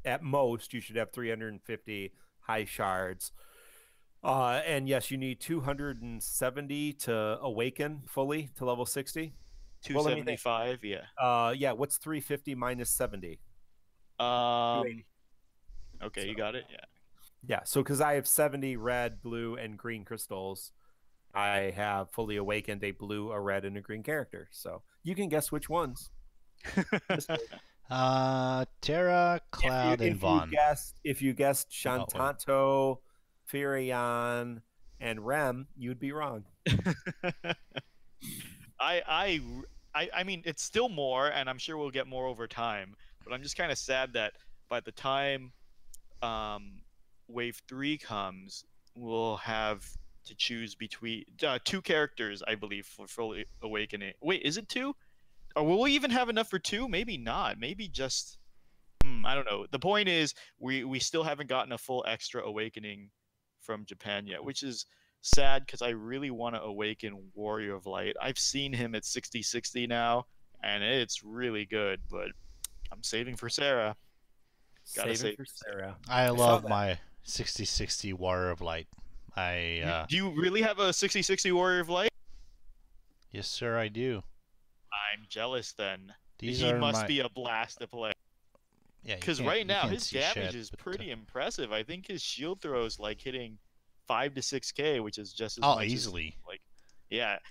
At most you should have 350 high shards. And yes, you need 270 to awaken fully to level 60. 275, yeah. Yeah, what's 350 minus 70? Okay, so, you got it. Yeah, so because I have 70 red, blue, and green crystals, I have fully awakened a blue, a red, and a green character. So you can guess which ones. Terra, Cloud, and Vaughn. If you guessed Shantato, Firion, and Rem, you'd be wrong. I mean, it's still more, and I'm sure we'll get more over time. But I'm just kind of sad that by the time Wave 3 comes, we'll have to choose between 2 characters, I believe, for fully awakening. Wait, is it 2? Or will we even have enough for 2? Maybe not. Maybe just... I don't know. The point is, we still haven't gotten a full extra awakening from Japan yet, which is sad because I really want to awaken Warrior of Light. I've seen him at 60-60 now, and it's really good, but I'm saving for Sarah. Saving for Sarah. I love my 60-60 Warrior of Light. Do you really have a 60-60 Warrior of Light? Yes, sir, I do. I'm jealous then. He must be a blast to play. Yeah, because right now his damage is pretty impressive. I think his shield throw is like hitting 5 to 6k, which is just as much easily.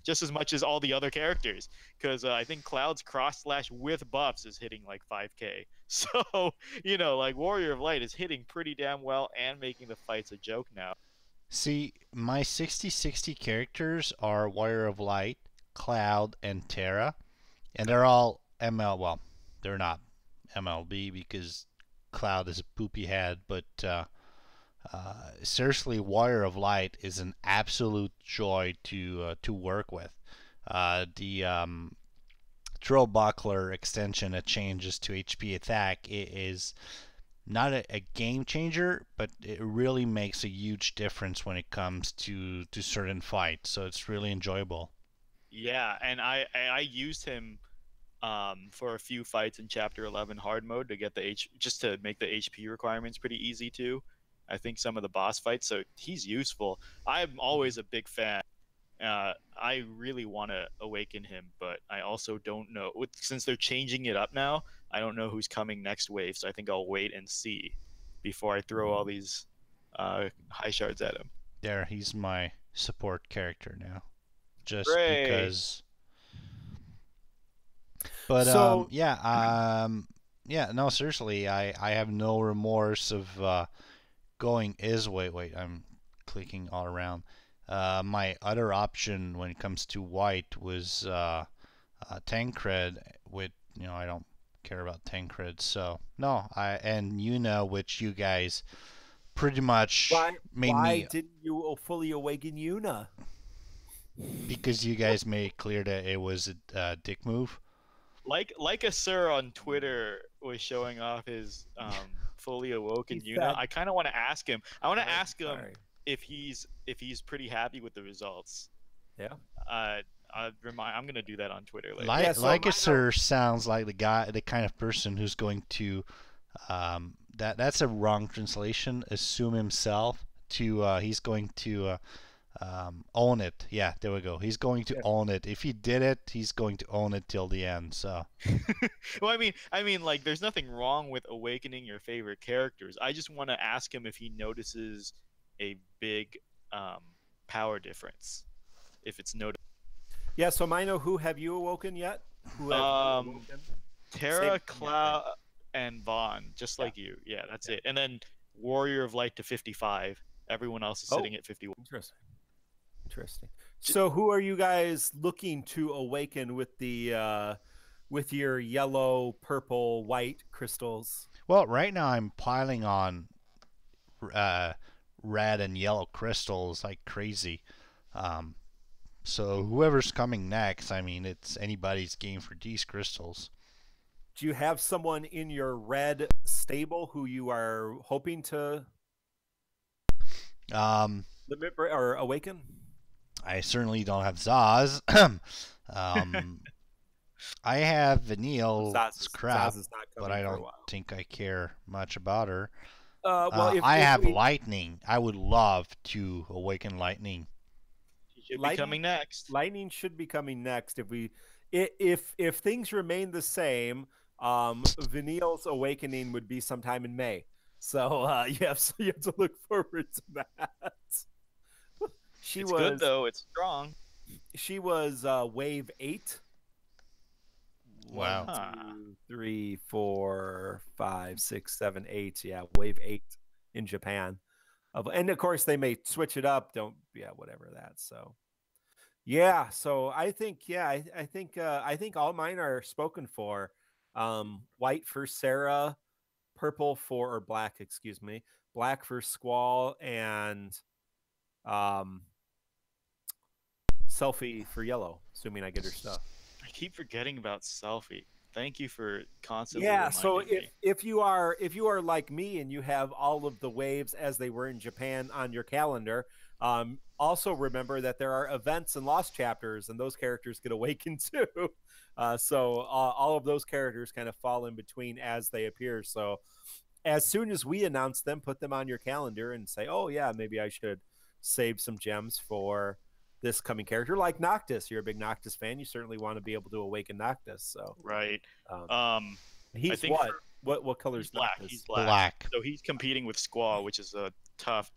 Just as much as all the other characters. Because I think Cloud's cross slash with buffs is hitting like 5k. So like Warrior of Light is hitting pretty damn well and making the fights a joke now. See, my 60-60 characters are Warrior of Light, Cloud, and Terra, and they're all ML. Well, they're not MLB because Cloud is a poopy head, but seriously, Warrior of Light is an absolute joy to work with. The Throw Buckler extension that changes to HP attack is not a game changer, but it really makes a huge difference when it comes to certain fights, so it's really enjoyable. Yeah, and I used him for a few fights in Chapter 11 hard mode to get just to make the HP requirements pretty easy too. I think some of the boss fights, so he's useful. I'm always a big fan. I really want to awaken him, but I also don't know. Since they're changing it up now, I don't know who's coming next wave, so I think I'll wait and see before I throw all these high shards at him. There, he's my support character now. Just But So yeah, no, seriously, I have no remorse of going is wait, I'm clicking all around. My other option when it comes to white was Tancred. With I don't care about Tancred, so no. And which you guys pretty much made why me, didn't you fully awaken Yuna? because you guys made it clear that it was a dick move. Like a sir on Twitter was showing off his fully awoken Yuna. I kind of want to ask him. I want to ask him if he's pretty happy with the results. Yeah. I'm gonna do that on Twitter later. Like a sir sounds like the kind of person who's going to that's a wrong translation. Assume himself to he's going to own it. Yeah, there we go. He's going to own it. If he did it, he's going to own it till the end. So. Well, I mean, like, there's nothing wrong with awakening your favorite characters. I just want to ask him if he notices a big power difference. If it's noticed. Yeah. So, Mino, who have you awoken yet? Terra, Cloud, and Vaughn, just like you. Yeah, that's it. And then Warrior of Light to 55. Everyone else is sitting at 51. Interesting. So, who are you guys looking to awaken with the with your yellow, purple, white crystals? Well, right now I'm piling on red and yellow crystals like crazy. So whoever's coming next, I mean, it's anybody's game for these crystals. Do you have someone in your red stable who you are hoping to limit or awaken? I certainly don't have Zaz. I have Vanille's crap, but I don't think I care much about her. I have Lightning. I would love to awaken Lightning. She should be coming next. Lightning should be coming next. If things remain the same, Vanille's awakening would be sometime in May. So you have to look forward to that. It's good though. It's strong. She was wave 8. Wow. 1, 2, 3, 4, 5, 6, 7, 8. Yeah, wave 8 in Japan. And of course they may switch it up. Whatever that. So yeah. So I think I think all mine are spoken for. White for Sarah, purple for or black, excuse me, black for Squall, and Selfie for yellow, assuming I get her stuff. I keep forgetting about Selfie. Thank you for constantly so if you are like me and you have all of the waves as they were in Japan on your calendar, also remember that there are events and lost chapters, and those characters get awakened too. So all of those characters kind of fall in between as they appear. So as soon as we announce them, put them on your calendar and say, oh yeah, maybe I should save some gems for this coming character. Like Noctis, you're a big Noctis fan, you certainly want to be able to awaken Noctis. So right. He's what color is black? Noctis? He's black. So he's competing with Squall, which is a tough.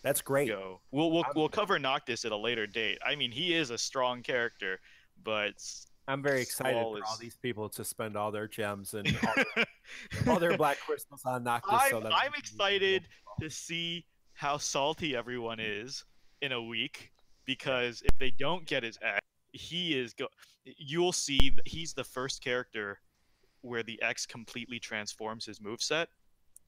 That's great. Go. We'll cover Noctis at a later date. I mean, he is a strong character, but I'm very excited for all these people to spend all their gems and all their black crystals on Noctis. I'm excited to see how salty everyone is in a week, because if they don't get his X, you'll see that he's the first character where the X completely transforms his moveset.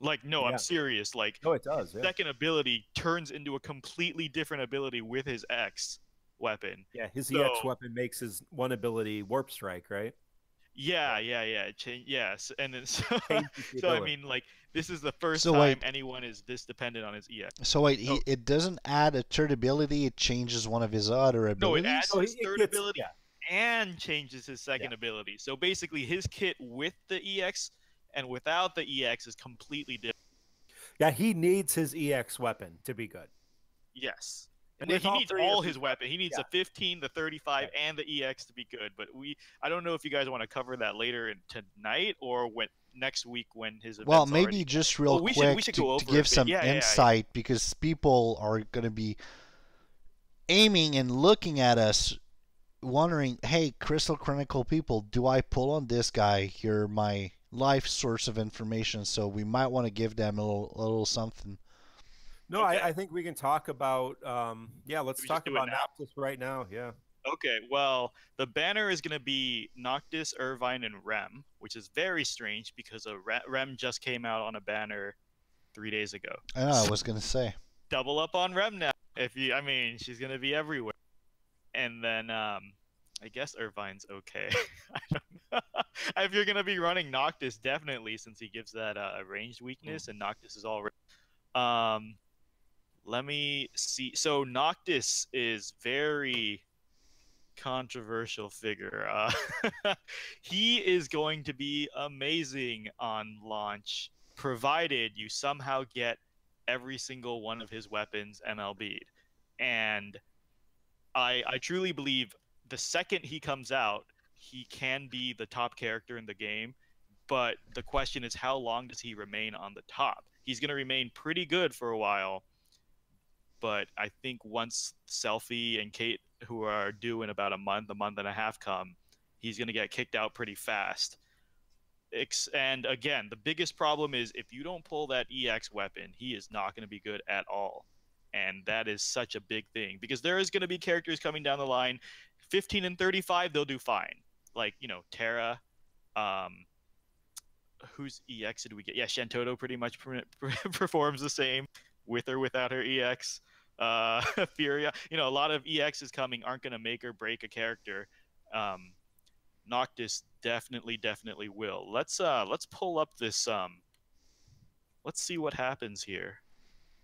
Like, no, I'm serious. Like, no, it does. Yeah. Second ability turns into a completely different ability with his X weapon. Yeah, his EX weapon makes his one ability Warp Strike, right? Yeah. Yes, and then so I mean, like, this is the first time anyone is this dependent on his EX. So wait, it doesn't add a third ability; it changes one of his other abilities. No, it adds his third ability and changes his second ability. So basically, his kit with the EX and without the EX is completely different. Yeah, he needs his EX weapon to be good. Yes. And he needs all his weapon. He needs the 15, the 35, and the EX to be good. But I don't know if you guys want to cover that later tonight or next week when his event's Well, maybe just real quick to give some insight, because people are going to be aiming and looking at us wondering, hey, Crystal Chronicle people, do I pull on this guy? You're my life source of information, so we might want to give them a little something. No, Okay. I think we can talk about. Yeah, let's we just talk do it about now? Noctis right now. Yeah. Okay, well, the banner is going to be Noctis, Irvine, and Rem, which is very strange because Rem just came out on a banner 3 days ago. I know, I was gonna say. Double up on Rem now. I mean, she's going to be everywhere. And then, I guess Irvine's okay. I don't know. If you're going to be running Noctis, definitely, since he gives that a ranged weakness, and Noctis is already. Let me see. So Noctis is very controversial figure. He is going to be amazing on launch, provided you somehow get every single one of his weapons MLB'd. And I truly believe the second he comes out, he can be the top character in the game. But the question is, how long does he remain on the top? He's going to remain pretty good for a while. But I think once Selfie and Kate, who are due in about a month and a half, come, he's going to get kicked out pretty fast. And again, the biggest problem is if you don't pull that EX weapon, he is not going to be good at all. And that is such a big thing because there is going to be characters coming down the line, 15 and 35, they'll do fine. Like, Terra, whose EX did we get? Yeah, Shantoto pretty much performs the same with or without her EX. Furia, a lot of EXs coming aren't going to make or break a character. Noctis definitely will. Let's pull up this. Let's see what happens here.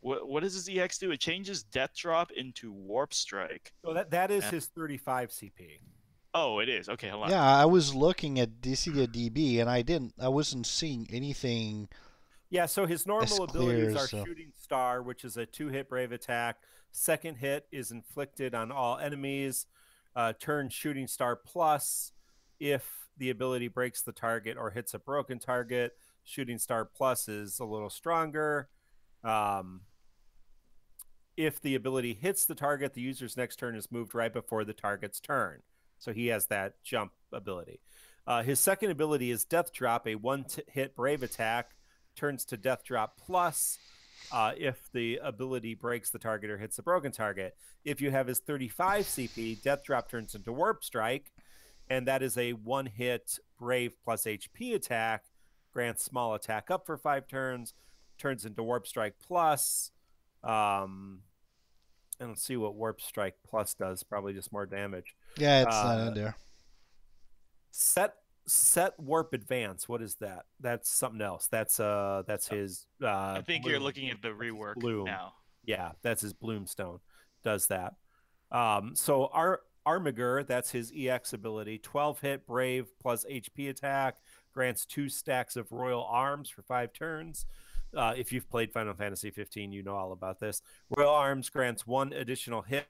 What does his EX do? It changes Death Drop into Warp Strike. So that is his 35 CP. Oh, it is. Okay, hold on. Yeah, I was looking at DCDB and I wasn't seeing anything. Yeah, so his normal abilities are so. Shooting Star, which is a 2-hit brave attack. Second hit is inflicted on all enemies. Turn Shooting Star plus if the ability breaks the target or hits a broken target. Shooting Star plus is a little stronger. If the ability hits the target, the user's next turn is moved right before the target's turn. So he has that jump ability. His second ability is Death Drop, a 1-hit brave attack. Turns to Death Drop plus if the ability breaks the target or hits a broken target. If you have his 35 CP, Death Drop turns into Warp Strike, and that is a 1-hit Brave plus HP attack. Grants small attack up for 5 turns. Turns into Warp Strike plus. And let's see what Warp Strike plus does. Probably just more damage. Yeah, it's not in there. Set Warp Advance. What is that? That's something else. That's his. I think bloom. You're looking at the rework bloom. now. Yeah, that's his Bloomstone. Does that. So Armiger, that's his EX ability. 12-hit Brave plus HP attack. Grants 2 stacks of Royal Arms for 5 turns. If you've played Final Fantasy 15, you know all about this. Royal Arms grants 1 additional hit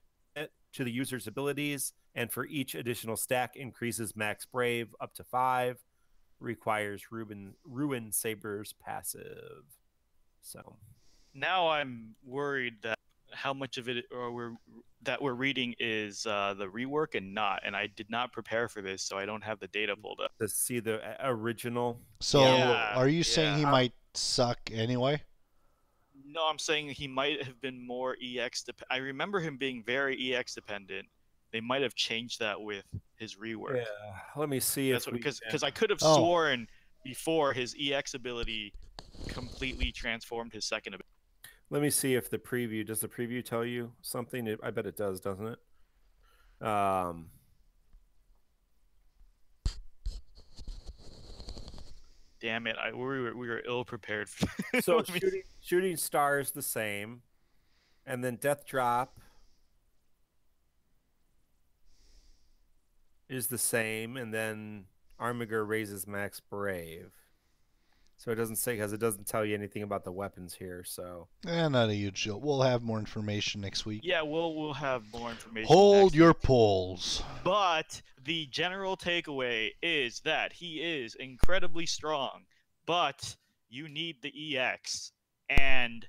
to the user's abilities, and for each additional stack increases max Brave up to 5. Requires Ruin Saber's passive. So now I'm worried that how much of it we're reading is the rework and not, and I did not prepare for this, so I don't have the data pulled up. To see the original. So Yeah, are you saying he might suck anyway? No, I'm saying he might have been more EX I remember him being very EX dependent. They might have changed that with his rework. Yeah, let me see because I could have sworn before his EX ability completely transformed his second ability. Let me see if the preview does the preview tell you something. I bet it does, doesn't it? Damn it! We were ill prepared. So shooting Star is the same, and then Death Drop is the same, and then Armiger raises max Brave. So it doesn't say, because it doesn't tell you anything about the weapons here. So not a huge deal. We'll have more information next week. Yeah, we'll have more information. Hold your polls. But the general takeaway is that he is incredibly strong, but you need the EX, and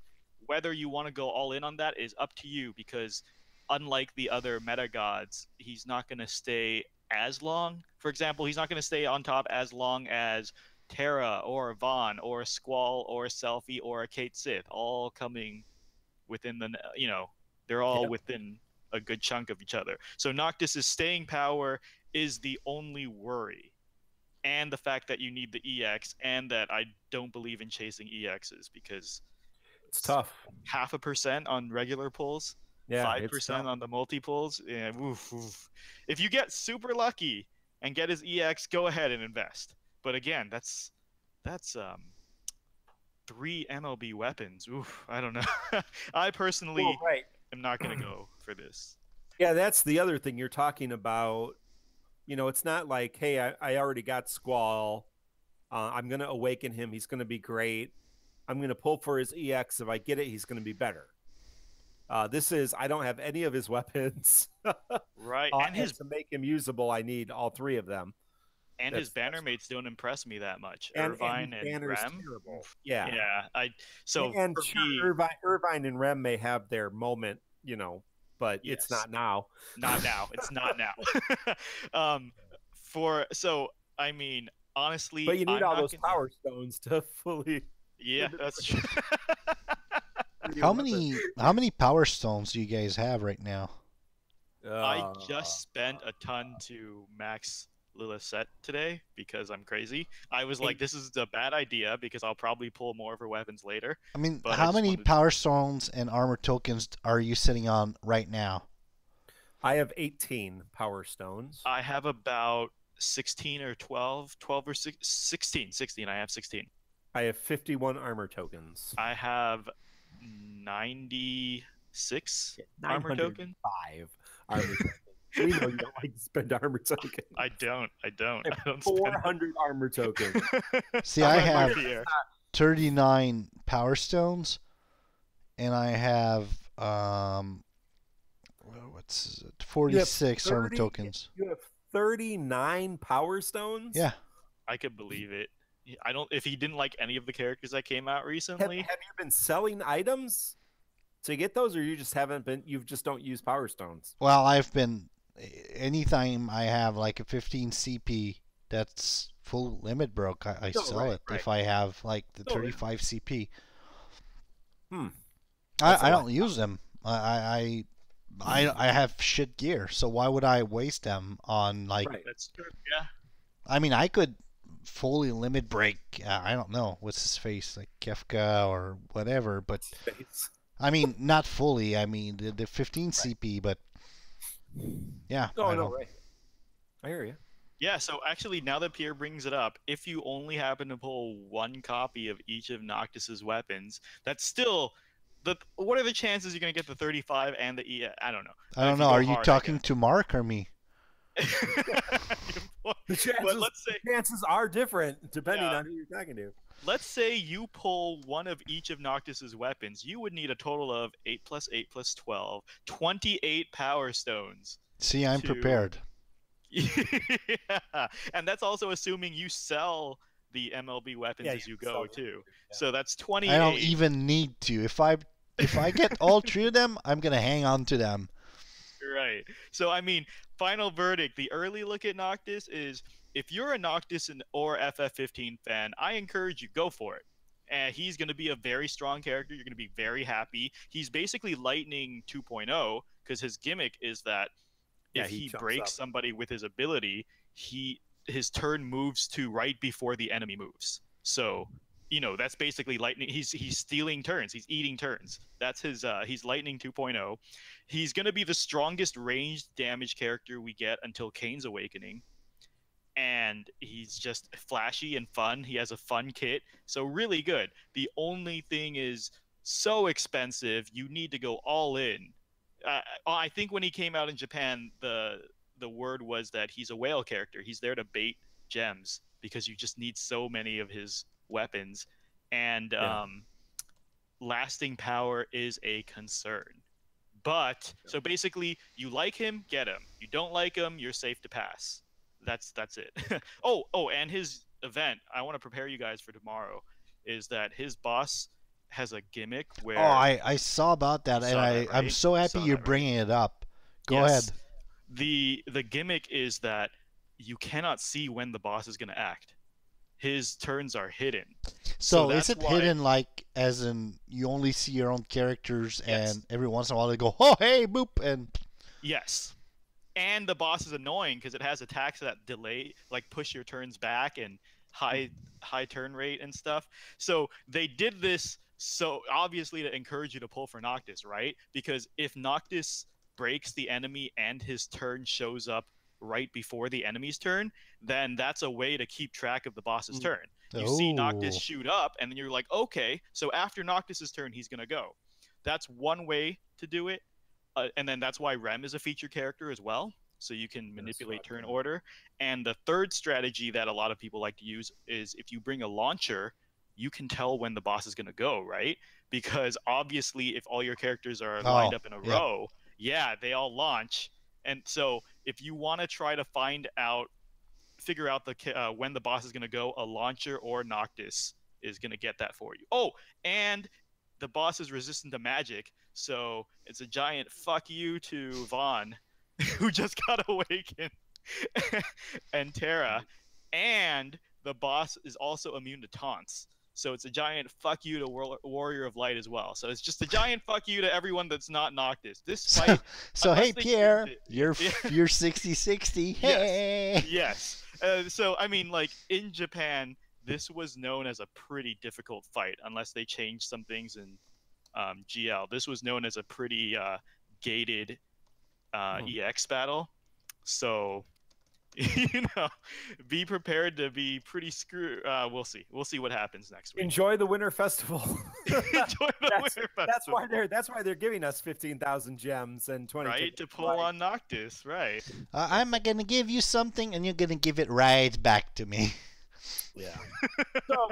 whether you want to go all in on that is up to you, because unlike the other meta gods, he's not going to stay as long. For example, he's not going to stay on top as long as Terra or Vaughn or Squall or Selphie or a Kate Sith, all coming within the, they're all within a good chunk of each other. So Noctis's staying power is the only worry. And the fact that you need the EX, and that I don't believe in chasing EXs because it's tough. 0.5% on regular pulls, 5% on the multi pulls. Yeah, oof. If you get super lucky and get his EX, go ahead and invest. But again, that's 3 MLB weapons. Oof, I don't know. I personally am not going to go for this. Yeah, that's the other thing you're talking about. It's not like, hey, I already got Squall. I'm going to awaken him. He's going to be great. I'm going to pull for his EX. If I get it, he's going to be better. This is, I don't have any of his weapons. Right. And to make him usable, I need all 3 of them. And his banner mates don't impress me that much. Irvine and Rem. Terrible. Yeah. Yeah. Irvine and Rem may have their moment, but it's not now. Not now. It's not now. Honestly, but you need all those power stones to fully. Yeah, that's true. How many power stones do you guys have right now? I just spent a ton to max Lilisette today because I'm crazy. I was like, this is a bad idea because I'll probably pull more of her weapons later. I mean, how many power stones and armor tokens are you sitting on right now? I have 18 power stones. I have about 16 or 12 or 16. I have 16. I have 51 armor tokens. I have 96 armor tokens. 5 armor tokens. We know you don't like to spend armor tokens. I don't 400 armor tokens. See, I have 39 power stones, and I have 46 armor tokens. You have 39 power stones? Yeah. I could believe it. I don't. If he didn't like any of the characters that came out recently, have you been selling items to get those, or you just haven't been? You just don't use power stones. Well, I've been. Anytime I have like a 15 CP that's full limit broke, I sell it. If I have like the 35 CP, I don't use them. I have shit gear, so why would I waste them on like? Right. That's true. Yeah. I mean, I could fully limit break. I don't know what's his face, like Kefka or whatever, but I mean, not fully. I mean, the 15 CP, but yeah. Right. I hear you. Yeah. So actually, now that Pierre brings it up, if you only happen to pull 1 copy of each of Noctis's weapons, that's still. What are the chances you're gonna get the 35 and the E? I don't know. I don't know. Are you talking to Mark or me? The chances are different depending on who you're talking to. Let's say you pull 1 of each of Noctis's weapons. You would need a total of 8 + 8 + 12, 28 power stones. See, I'm prepared. Yeah, and that's also assuming you sell the MLB weapons as you go too. Yeah. So that's 28. I don't even need to. If I get all 3 of them, I'm gonna hang on to them. Right. So I mean, final verdict. The early look at Noctis is, if you're a Noctis or FF15 fan, I encourage you, go for it. And he's going to be a very strong character. You're going to be very happy. He's basically Lightning 2.0 because his gimmick is that if he breaks somebody with his ability, his turn moves to right before the enemy moves. So, that's basically Lightning. He's stealing turns. He's eating turns. That's his. He's Lightning 2.0. He's going to be the strongest ranged damage character we get until Kane's Awakening. And he's just flashy and fun. He has a fun kit. So really good. The only thing is so expensive. You need to go all in. I think when he came out in Japan, the word was that he's a whale character. He's there to bait gems because you just need so many of his weapons. And lasting power is a concern. But so basically, you like him, get him. You don't like him, you're safe to pass. That's it. And his event, I want to prepare you guys for tomorrow, is that his boss has a gimmick where... I saw about that, and I'm so happy you're bringing it up. Go ahead. The gimmick is that you cannot see when the boss is going to act. His turns are hidden. So that's is it why- hidden like as in you only see your own characters Yes. and every once in a while they go, oh, hey, boop, and Yes. And the boss is annoying because it has attacks that delay, like push your turns back and high turn rate and stuff. So they did this so obviously to encourage you to pull for Noctis, right? Because if Noctis breaks the enemy and his turn shows up right before the enemy's turn, then that's a way to keep track of the boss's turn. You see Noctis Oh. shoot up, and then you're like, okay, so after Noctis's turn, he's gonna go. That's one way to do it. And then that's why Rem is a feature character as well, so you can manipulate turn order. And the third strategy that a lot of people like to use is if you bring a launcher, you can tell when the boss is going to go, right? Because obviously, if all your characters are lined up in a row, they all launch. And so if you want to try to figure out when the boss is going to go, a launcher or Noctis is going to get that for you. Oh, and the boss is resistant to magic, so it's a giant fuck you to Vaughn, who just got awakened, and Terra, and the boss is also immune to taunts. So it's a giant fuck you to Warrior of Light as well. So it's just a giant fuck you to everyone that's not Noctis. This fight. So hey, Pierre, you're Yeah. you're 60-60. Hey. Yes. So I mean, like in Japan, this was known as a pretty difficult fight, unless they changed some things in GL. This was known as a pretty gated EX battle. So, be prepared to be pretty screwed. We'll see. We'll see what happens next week. Enjoy the Winter Festival. Enjoy the Winter Festival. That's why they're giving us 15,000 gems and 20 right to pull on Noctis. Right. I'm gonna give you something, and you're gonna give it right back to me. Yeah. So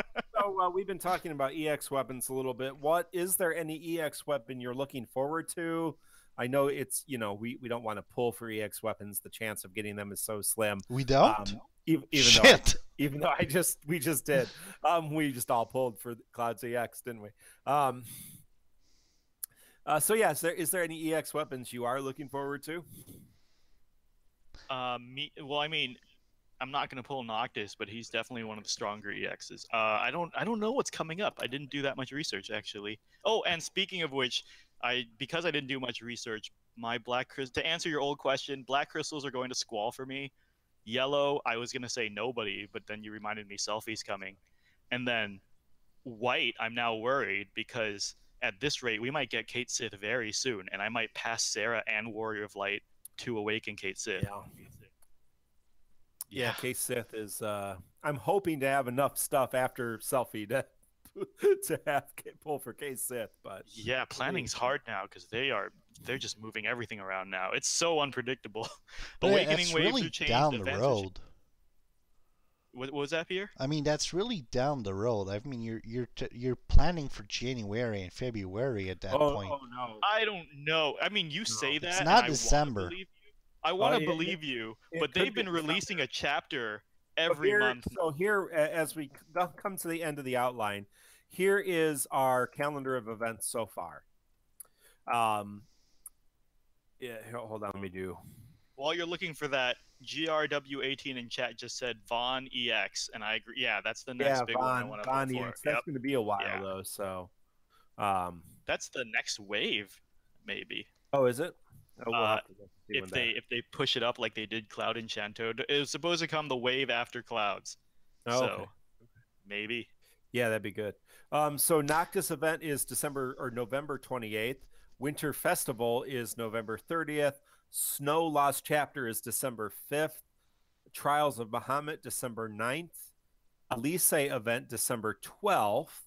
we've been talking about EX weapons a little bit. Is there any EX weapon you're looking forward to? I know it's, we don't want to pull for EX weapons. The chance of getting them is so slim. We don't? Even Shit. though we just did. We just all pulled for Cloud's EX, didn't we? So yeah, is there any EX weapons you are looking forward to? Well, I mean, I'm not going to pull Noctis, but he's definitely one of the stronger EXs. I don't know what's coming up. I didn't do that much research, actually. Oh, and speaking of which, because I didn't do much research, my to answer your old question, black crystals are going to Squall for me. Yellow, I was going to say nobody, but then you reminded me Selfie's coming. And then white, I'm now worried because at this rate, we might get Kate Sith very soon, and I might pass Sarah and Warrior of Light to awaken Kate Sith. Yeah, Kate Sith is. I'm hoping to have enough stuff after Selfie to have pull for Kate Sith, but yeah, planning's hard now because they're just moving everything around now. It's so unpredictable. Awakening waves really are changed. down the road. What was that, Pierre? I mean, that's really down the road. I mean, you're planning for January and February at that point. Oh no, I don't know. I mean, you say that. It's not and December. I want to believe you, but they've been releasing a chapter every month. So here, as we come to the end of the outline, here is our calendar of events so far. Yeah, hold on, let me do. While you're looking for that, GRW18 in chat just said Vaughn EX, and I agree. Yeah, that's the next big one I want to Vaughn look for. EX. That's going to be a while though. So, that's the next wave, maybe. Oh, is it? Oh, we'll have to if they push it up like they did Cloud Enchanto, it was supposed to come the wave after Clouds. Oh, so okay. Maybe. Yeah, that'd be good. So Noctis event is November 28th. Winter Festival is November 30th. Snow Lost Chapter is December 5th. Trials of Bahamut, December 9th. Elise event, December 12th.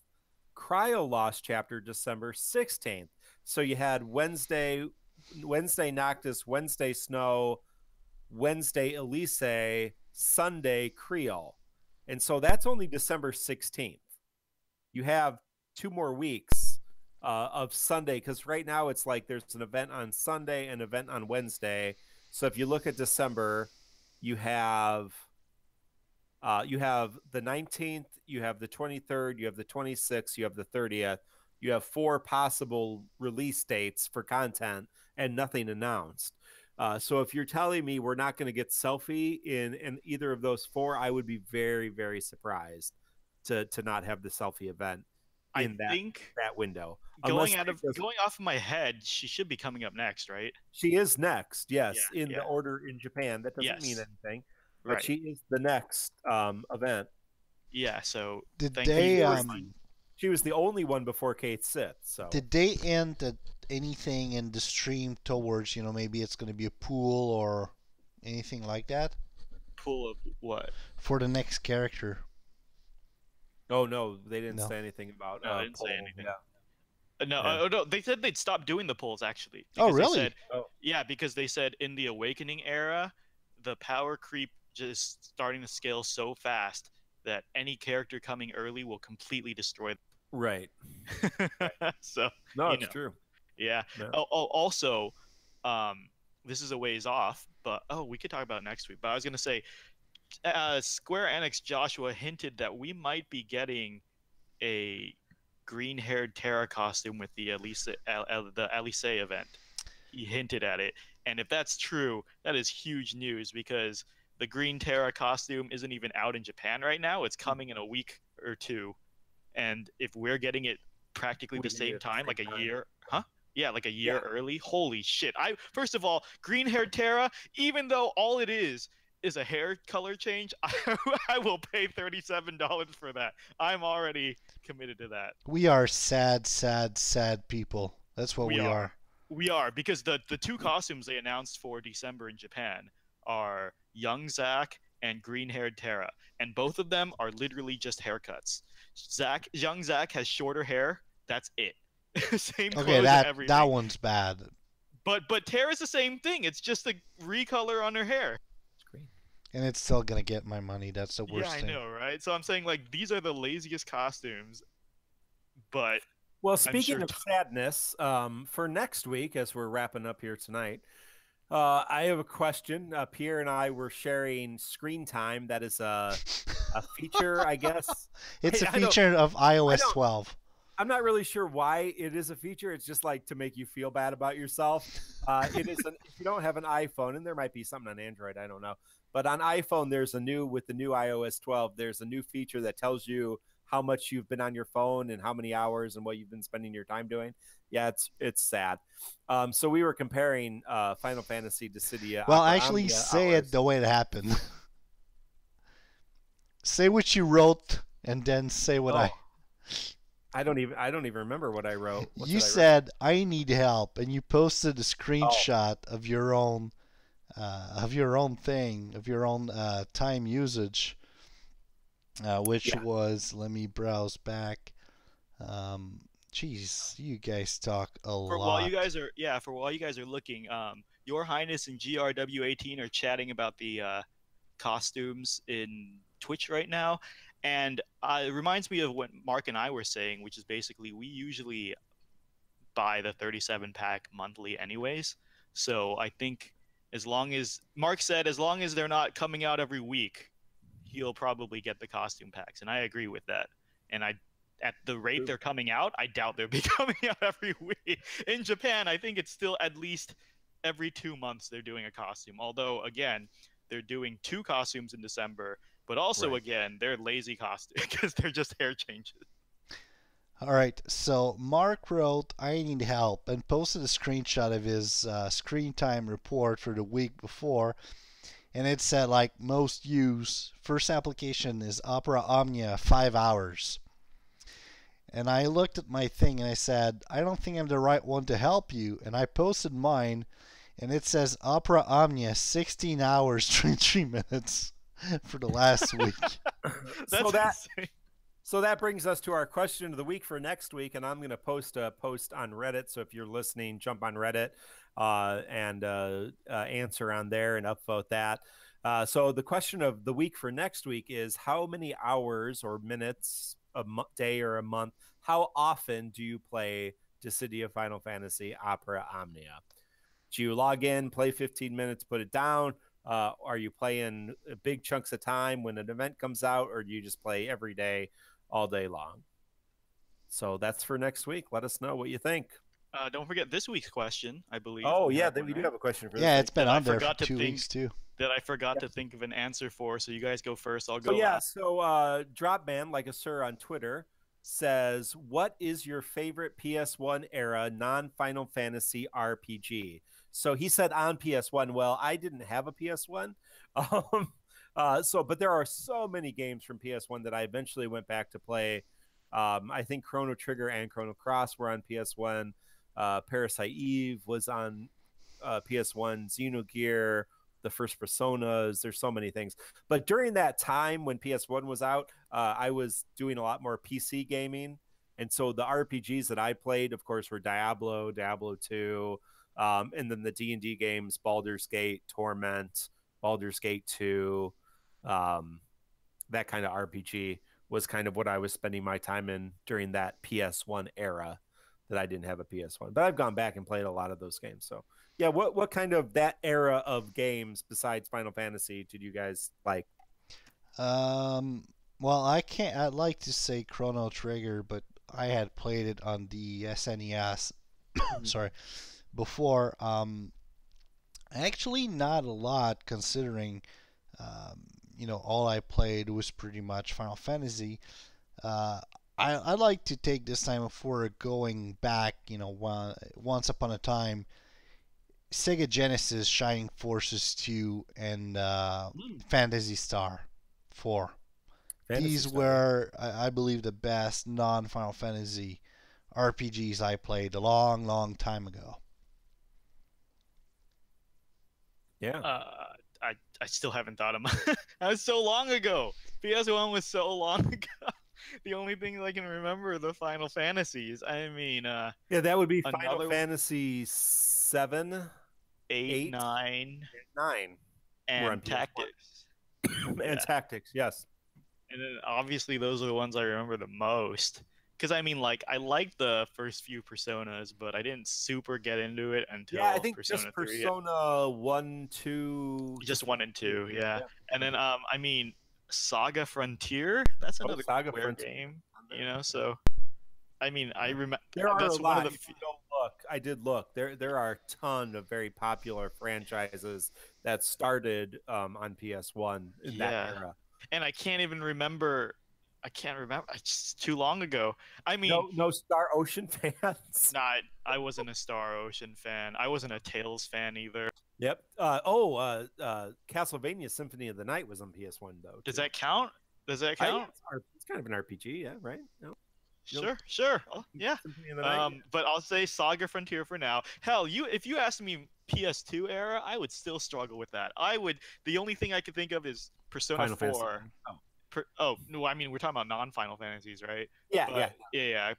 Cryo Lost Chapter, December 16th. So you had Wednesday Noctis, Wednesday Snow, Wednesday Elise, Sunday Creole. And so that's only December 16th. You have 2 more weeks of Sunday, because right now it's like there's an event on Sunday and an event on Wednesday. So if you look at December, you have the 19th, you have the 23rd, you have the 26th, you have the 30th. You have 4 possible release dates for content and nothing announced. So if you're telling me we're not going to get selfie in either of those 4, I would be very, very surprised to not have the selfie event in I think that window. going off of my head, she should be coming up next, right? She is next, yes, Yeah, in the order in Japan. That doesn't mean Yes. anything, but Right. she is the next event. Yeah. So Did thank you for they reminding- She was the only one before Kate Sith. So did they end at anything in the stream towards, you know, maybe it's going to be a pool or anything like that pool of what? for the next character? oh no, they didn't No. say anything about. No, they didn't say poll. anything. Yeah. No, Yeah. no, they said they'd stop doing the polls actually. Oh, because they really? said- Oh. Yeah, because they said in the Awakening era, the power creep just starting to scale so fast that any character coming early will completely destroy Right. them. So No, You it's know. true. yeah. Yeah. Also, this is a ways off, but we could talk about it next week. But I was gonna say, Square Enix Joshua hinted that we might be getting a green-haired Terra costume with the Elise event. He hinted at it, and if that's true, that is huge news because the green Terra costume isn't even out in Japan right now. It's coming in a week or 2, and if we're getting it practically We're the getting it same at the time, same like a time. year, huh? Yeah, like a year Yeah. early. Holy shit! First of all, green-haired Terra, even though all it is a hair color change, I will pay $37 for that. I'm already committed to that. We are sad, sad, sad people. That's what we are. We are, because the 2 costumes they announced for December in Japan are young Zack and green-haired Terra, and both of them are literally just haircuts. Young Zack has shorter hair. That's it. Same clothes Okay, and that everything. one's bad. But Terra's the same thing. It's just a recolor on her hair. It's great. And it's still gonna get my money. That's the worst Yeah, I thing. know, right? So I'm saying, like, these are the laziest costumes, but Well, speaking sure of sadness, for next week, as we're wrapping up here tonight, I have a question. Pierre and I were sharing screen time. That is a feature, I guess. It's a I don't- feature of iOS don't- 12. I'm not really sure why it is a feature. It's just like to make you feel bad about yourself. It is if you don't have an iPhone, and there might be something on Android, I don't know. But on iPhone, with the new iOS 12, there's a new feature that tells you how much you've been on your phone and how many hours and what you've been spending your time doing. Yeah, it's sad. So we were comparing Final Fantasy Dissidia. Well, Opera actually, Omnia say hours. it the way it happened. Say what you wrote, and then say what Oh. I don't even remember what I wrote. What You did I write? said I need help, and you posted a screenshot of your own thing, of your own time usage, which Yeah. was, let me browse back. Jeez, you guys talk a for lot. while you guys are looking, Your Highness and GRW18 are chatting about the costumes in Twitch right now, and it reminds me of what Mark and I were saying, which is basically we usually buy the 37 pack monthly anyways. So I think as long as Mark said, as long as they're not coming out every week, he'll probably get the costume packs, and I agree with that. And at the rate they're coming out, I doubt they'll be coming out every week. In Japan, I think it's still at least every 2 months they're doing a costume. Although, again, they're doing 2 costumes in December, but also, Right. again, they're lazy costumes because they're just hair changes. All right, so Mark wrote, I need help, and posted a screenshot of his screen time report for the week before, and it said, like, most use, first application is Opera Omnia, 5 hours. And I looked at my thing and I said, I don't think I'm the right one to help you, and I posted mine, and it says Opera Omnia, 16 hours, 23 minutes for the last week. That's insane. So that brings us to our question of the week for next week, and I'm going to post a post on Reddit. So if you're listening, jump on Reddit and answer on there and upvote that. So the question of the week for next week is: how many hours or minutes, a day or a month? How often do you play Dissidia Final Fantasy Opera Omnia? Do you log in, play 15 minutes, put it down? Are you playing big chunks of time when an event comes out, or do you just play every day, all day long? So that's for next week. Let us know what you think. Don't forget this week's question, I believe. Oh we yeah, have then one, we do right? have a question for this Yeah, week. it's been That I on there for forgot to 2 think- weeks too. That I forgot to think of an answer for. So you guys go first. I'll go So yeah, last. so Dropman, like a sir on Twitter, says, "What is your favorite PS1 era non-Final Fantasy RPG?" So he said on PS1. Well, I didn't have a PS1, but there are so many games from PS1 that I eventually went back to play. I think Chrono Trigger and Chrono Cross were on PS1. Parasite Eve was on PS1. Xenogear, the first Personas. There's so many things. But during that time when PS1 was out, I was doing a lot more PC gaming. And so the RPGs that I played, of course, were Diablo, Diablo 2, and then the D&D games, Baldur's Gate, Torment, Baldur's Gate 2, that kind of RPG was kind of what I was spending my time in during that PS1 era that I didn't have a PS1. But I've gone back and played a lot of those games. So yeah, what kind of that era of games besides Final Fantasy did you guys like? Well, I'd like to say Chrono Trigger, but I had played it on the SNES. Sorry, before. Actually, not a lot considering. All I played was pretty much Final Fantasy. I like to take this time before going back. Once upon a time, Sega Genesis, Shining Forces 2, and Phantasy Star 4. These were, I believe, the best non-Final Fantasy RPGs I played a long, long time ago. Yeah. I still haven't thought of that was so long ago. PS1 was so long ago. The only thing I can remember are the Final Fantasies. I mean, yeah, that would be Final another- Fantasy 7, 8, 9, 9, and Tactics. and Tactics. Yes. And then obviously those are the ones I remember the most. Because I mean, like, I liked the first few Personas, but I didn't super get into it until Yeah, I think Persona just 3. Persona 1, 2. Just 1 and 2, yeah. Yeah. And then I mean, Saga Frontier. That's another Saga Square Frontier. game, you know. So, I mean, I remember There are that's a one lot. of the. If you don't look, I did look. There are a ton of very popular franchises that started on PS1 in that era. And I can't even remember. I can't remember. It's too long ago. I mean, no Star Ocean fans. Nah, I wasn't a Star Ocean fan. I wasn't a Tales fan either. Yep. Castlevania Symphony of the Night was on PS1 though. Does that count? Does that count? It's kind of an RPG, yeah, right? No. Sure. Oh, yeah. Symphony of the Night, yeah. But I'll say Saga Frontier for now. Hell, if you asked me PS2 era, I would still struggle with that. The only thing I could think of is Persona Final 4. No, I mean we're talking about non-Final Fantasies, right? Yeah.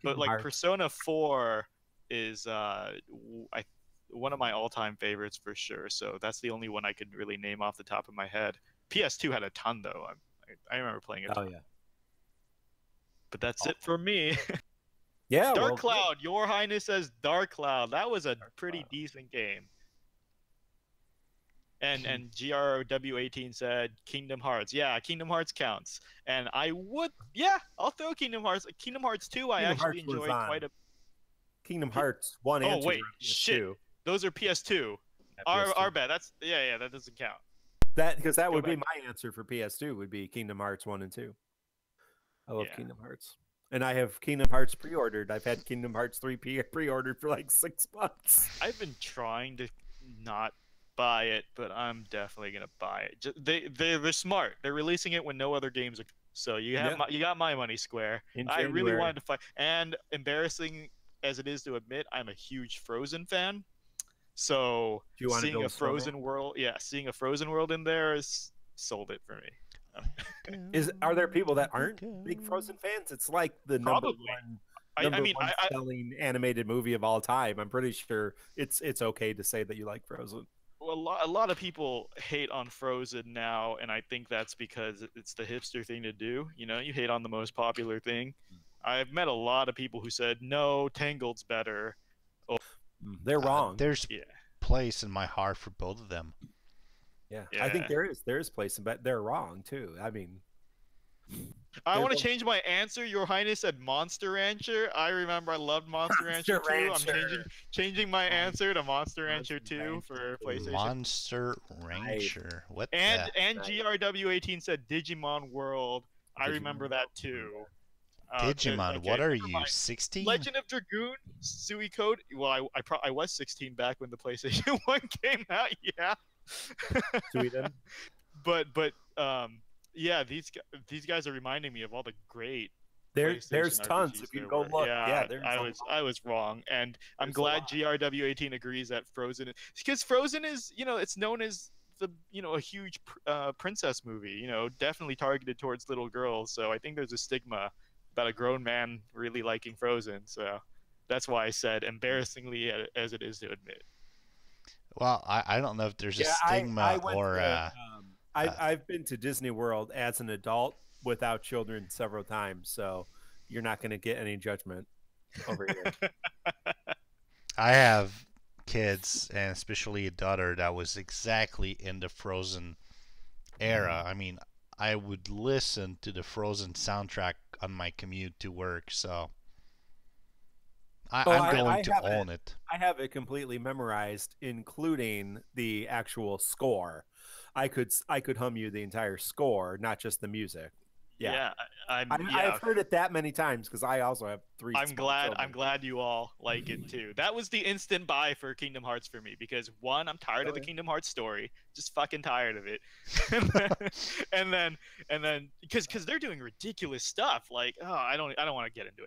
But like Hearts. Persona 4 is one of my all-time favorites for sure. So that's the only one I could really name off the top of my head. PS2 had a ton though. I remember playing it. Oh yeah. But that's it for me. Yeah. Dark Cloud, Your Highness says Dark Cloud. That was a pretty decent game. And GRW18 said Kingdom Hearts. Yeah, Kingdom Hearts counts. And I'll throw Kingdom Hearts. Kingdom Hearts 2 I actually enjoyed quite a. Kingdom Hearts 1 and 2. Oh wait, shit. Those are PS2. Our bad. That doesn't count. Because that would be my answer for PS2 would be Kingdom Hearts 1 and 2. I love Kingdom Hearts. And I have Kingdom Hearts pre-ordered. I've had Kingdom Hearts 3 pre-ordered for like 6 months. I've been trying to not buy it, but I'm definitely gonna buy it. They're smart. They're releasing it when no other games are. So you got my money, Square. I really wanted to fight. And embarrassing as it is to admit, I'm a huge Frozen fan. So seeing a Frozen world in there is sold it for me. Are there people that aren't big Frozen fans? It's like the number one selling animated movie of all time. I'm pretty sure it's okay to say that you like Frozen. Well, a lot of people hate on Frozen now, and I think that's because it's the hipster thing to do. You know, you hate on the most popular thing. I've met a lot of people who said, no, Tangled's better. Oh, they're wrong. There's place in my heart for both of them. Yeah. I think there is place, but they're wrong too. I mean, I want to change my answer. Your Highness said Monster Rancher. I remember I loved Monster Rancher 2. I'm changing my answer to Monster Rancher 2 for PlayStation. Monster Rancher. What and GRW18 said Digimon World. I remember that too. Digimon, okay, what are you, 16? Legend of Dragoon, Suicode. Well, I was 16 back when the PlayStation 1 came out. Yeah. Sweden. But yeah, these guys are reminding me of all the great. There's PlayStation tons. RPGs If you there go were. look, yeah, there's I was wrong, and I'm There's a glad lot. GRW18 agrees that Frozen, because Frozen is, it's known as the, a huge princess movie, definitely targeted towards little girls. So I think there's a stigma about a grown man really liking Frozen. So that's why I said embarrassingly as it is to admit. Well, I don't know if there's a stigma I've been to Disney World as an adult without children several times, so you're not going to get any judgment over here. I have kids, and especially a daughter that was exactly in the Frozen era. I mean, I would listen to the Frozen soundtrack on my commute to work, so I'm going to own it. I have it completely memorized, including the actual score. I could hum you the entire score, not just the music. Yeah, I've heard it that many times because I also have 3. I'm glad you all like it too. That was the instant buy for Kingdom Hearts for me because one, I'm tired of the Kingdom Hearts story, just fucking tired of it, and then because they're doing ridiculous stuff like I don't want to get into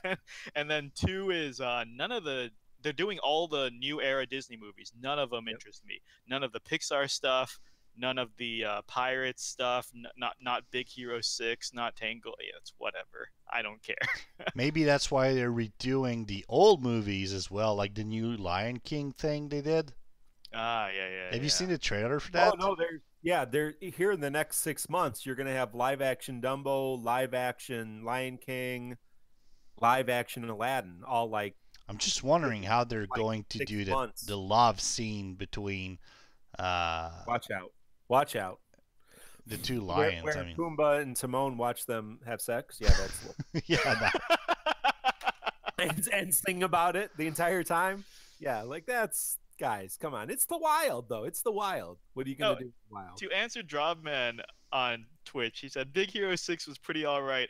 it, and then 2 is they're doing all the new era Disney movies. None of them interest me. None of the Pixar stuff. None of the Pirates stuff, not Big Hero 6, not Tangle. Yeah, it's whatever. I don't care. Maybe that's why they're redoing the old movies as well, like the new Lion King thing they did. Yeah. Have you seen the trailer for that? Oh no, they're here in the next 6 months. You're gonna have live action Dumbo, live action Lion King, live action Aladdin, all like. I'm just wondering how they're going to do the love scene between. Watch out. The 2 lions. Where I mean, Pumbaa and Timon watch them have sex. Yeah, that's yeah. and sing about it the entire time. Yeah, like that's guys. Come on, it's the wild though. It's the wild. What are you gonna do? With the wild? To answer Dropman on Twitch, he said Big Hero 6 was pretty all right.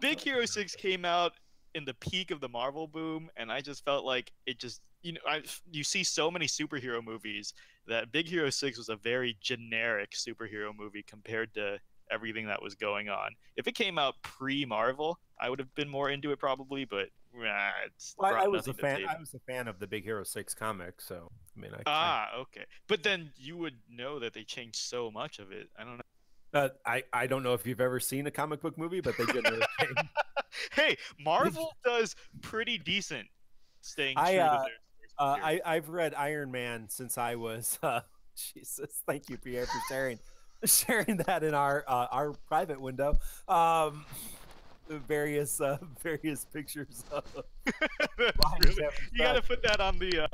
Big Hero 6 came out in the peak of the Marvel boom, and I just felt like it just you see so many superhero movies that Big Hero 6 was a very generic superhero movie compared to everything that was going on. If it came out pre-Marvel, I would have been more into it probably, but I was a fan of the Big Hero 6 comic, so I mean okay. But then you would know that they changed so much of it. I don't know. I don't know if you've ever seen a comic book movie, but they generally change. Hey, Marvel does pretty decent staying true to their I've read Iron Man since I was Jesus. Thank you, Pierre, for sharing that in our private window. Various pictures of really, you got to put that on the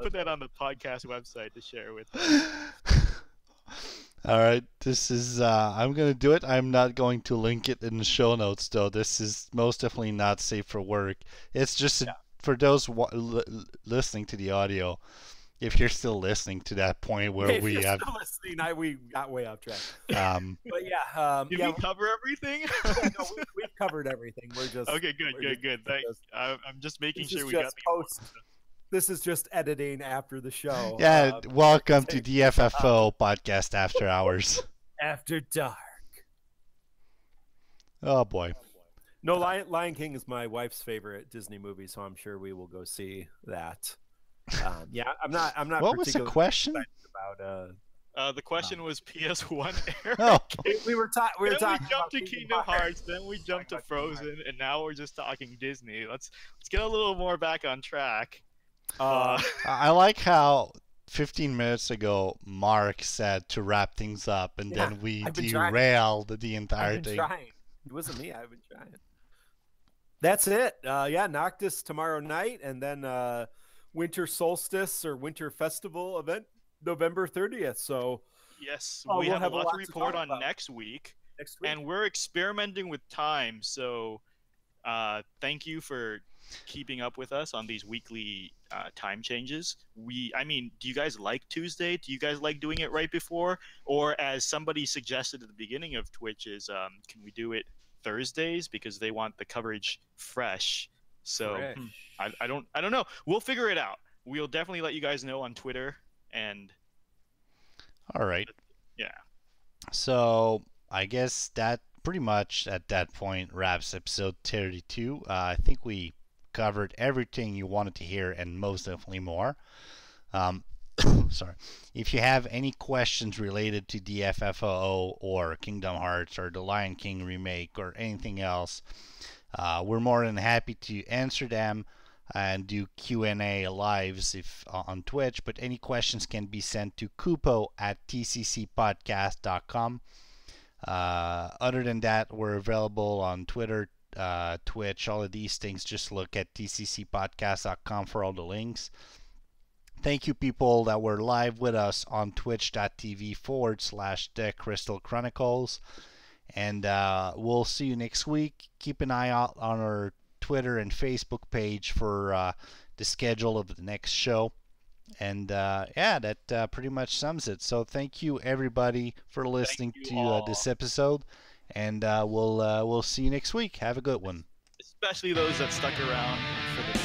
put that on the podcast website to share with them. All right, this is I'm gonna do it. I'm not going to link it in the show notes though. This is most definitely not safe for work. It's just for those listening to the audio. If you're still listening to that point where we got way off track. But did we cover everything? No, we've covered everything. We're just okay. Good. Thanks. I'm just making sure we got the post. This is just editing after the show. Yeah, welcome to DFFOO Podcast After Hours. After Dark. Oh boy. No, Lion King is my wife's favorite Disney movie, so I'm sure we will go see that. Yeah, I'm not. What was the question? About the question was PS1 era. Oh. we were talking. We jumped to Kingdom Hearts, then we jumped to Frozen, and now we're just talking Disney. Let's get a little more back on track. I like how 15 minutes ago Mark said to wrap things up, and then we derailed the entire thing. Trying. It wasn't me. I've been trying. That's it. Noctis tomorrow night, and then Winter Solstice or Winter Festival event November 30th. So yes, we have a lot to report on next week. next week. And we're experimenting with time, so thank you for keeping up with us on these weekly time changes. I mean, do you guys like Tuesday? Do you guys like doing it right before? Or as somebody suggested at the beginning of Twitch is, can we do it Thursdays because they want the coverage fresh? So I don't know. We'll figure it out. We'll definitely let you guys know on Twitter. And all right. Yeah. So I guess that pretty much at that point wraps episode 32. I think we covered everything you wanted to hear and most definitely more. Sorry. If you have any questions related to DFFOO or Kingdom Hearts or the Lion King remake or anything else, we're more than happy to answer them and do Q&A lives on Twitch. But any questions can be sent to kupo@tccpodcast.com. Other than that, we're available on Twitter, Twitch, all of these things. Just look at tccpodcast.com for all the links. Thank you, people that were live with us on twitch.tv/The Crystal Chronicles. And we'll see you next week. Keep an eye out on our Twitter and Facebook page for the schedule of the next show. And yeah, that pretty much sums it. So thank you, everybody, for listening to this episode. And we'll see you next week. Have a good one. Especially those that stuck around for the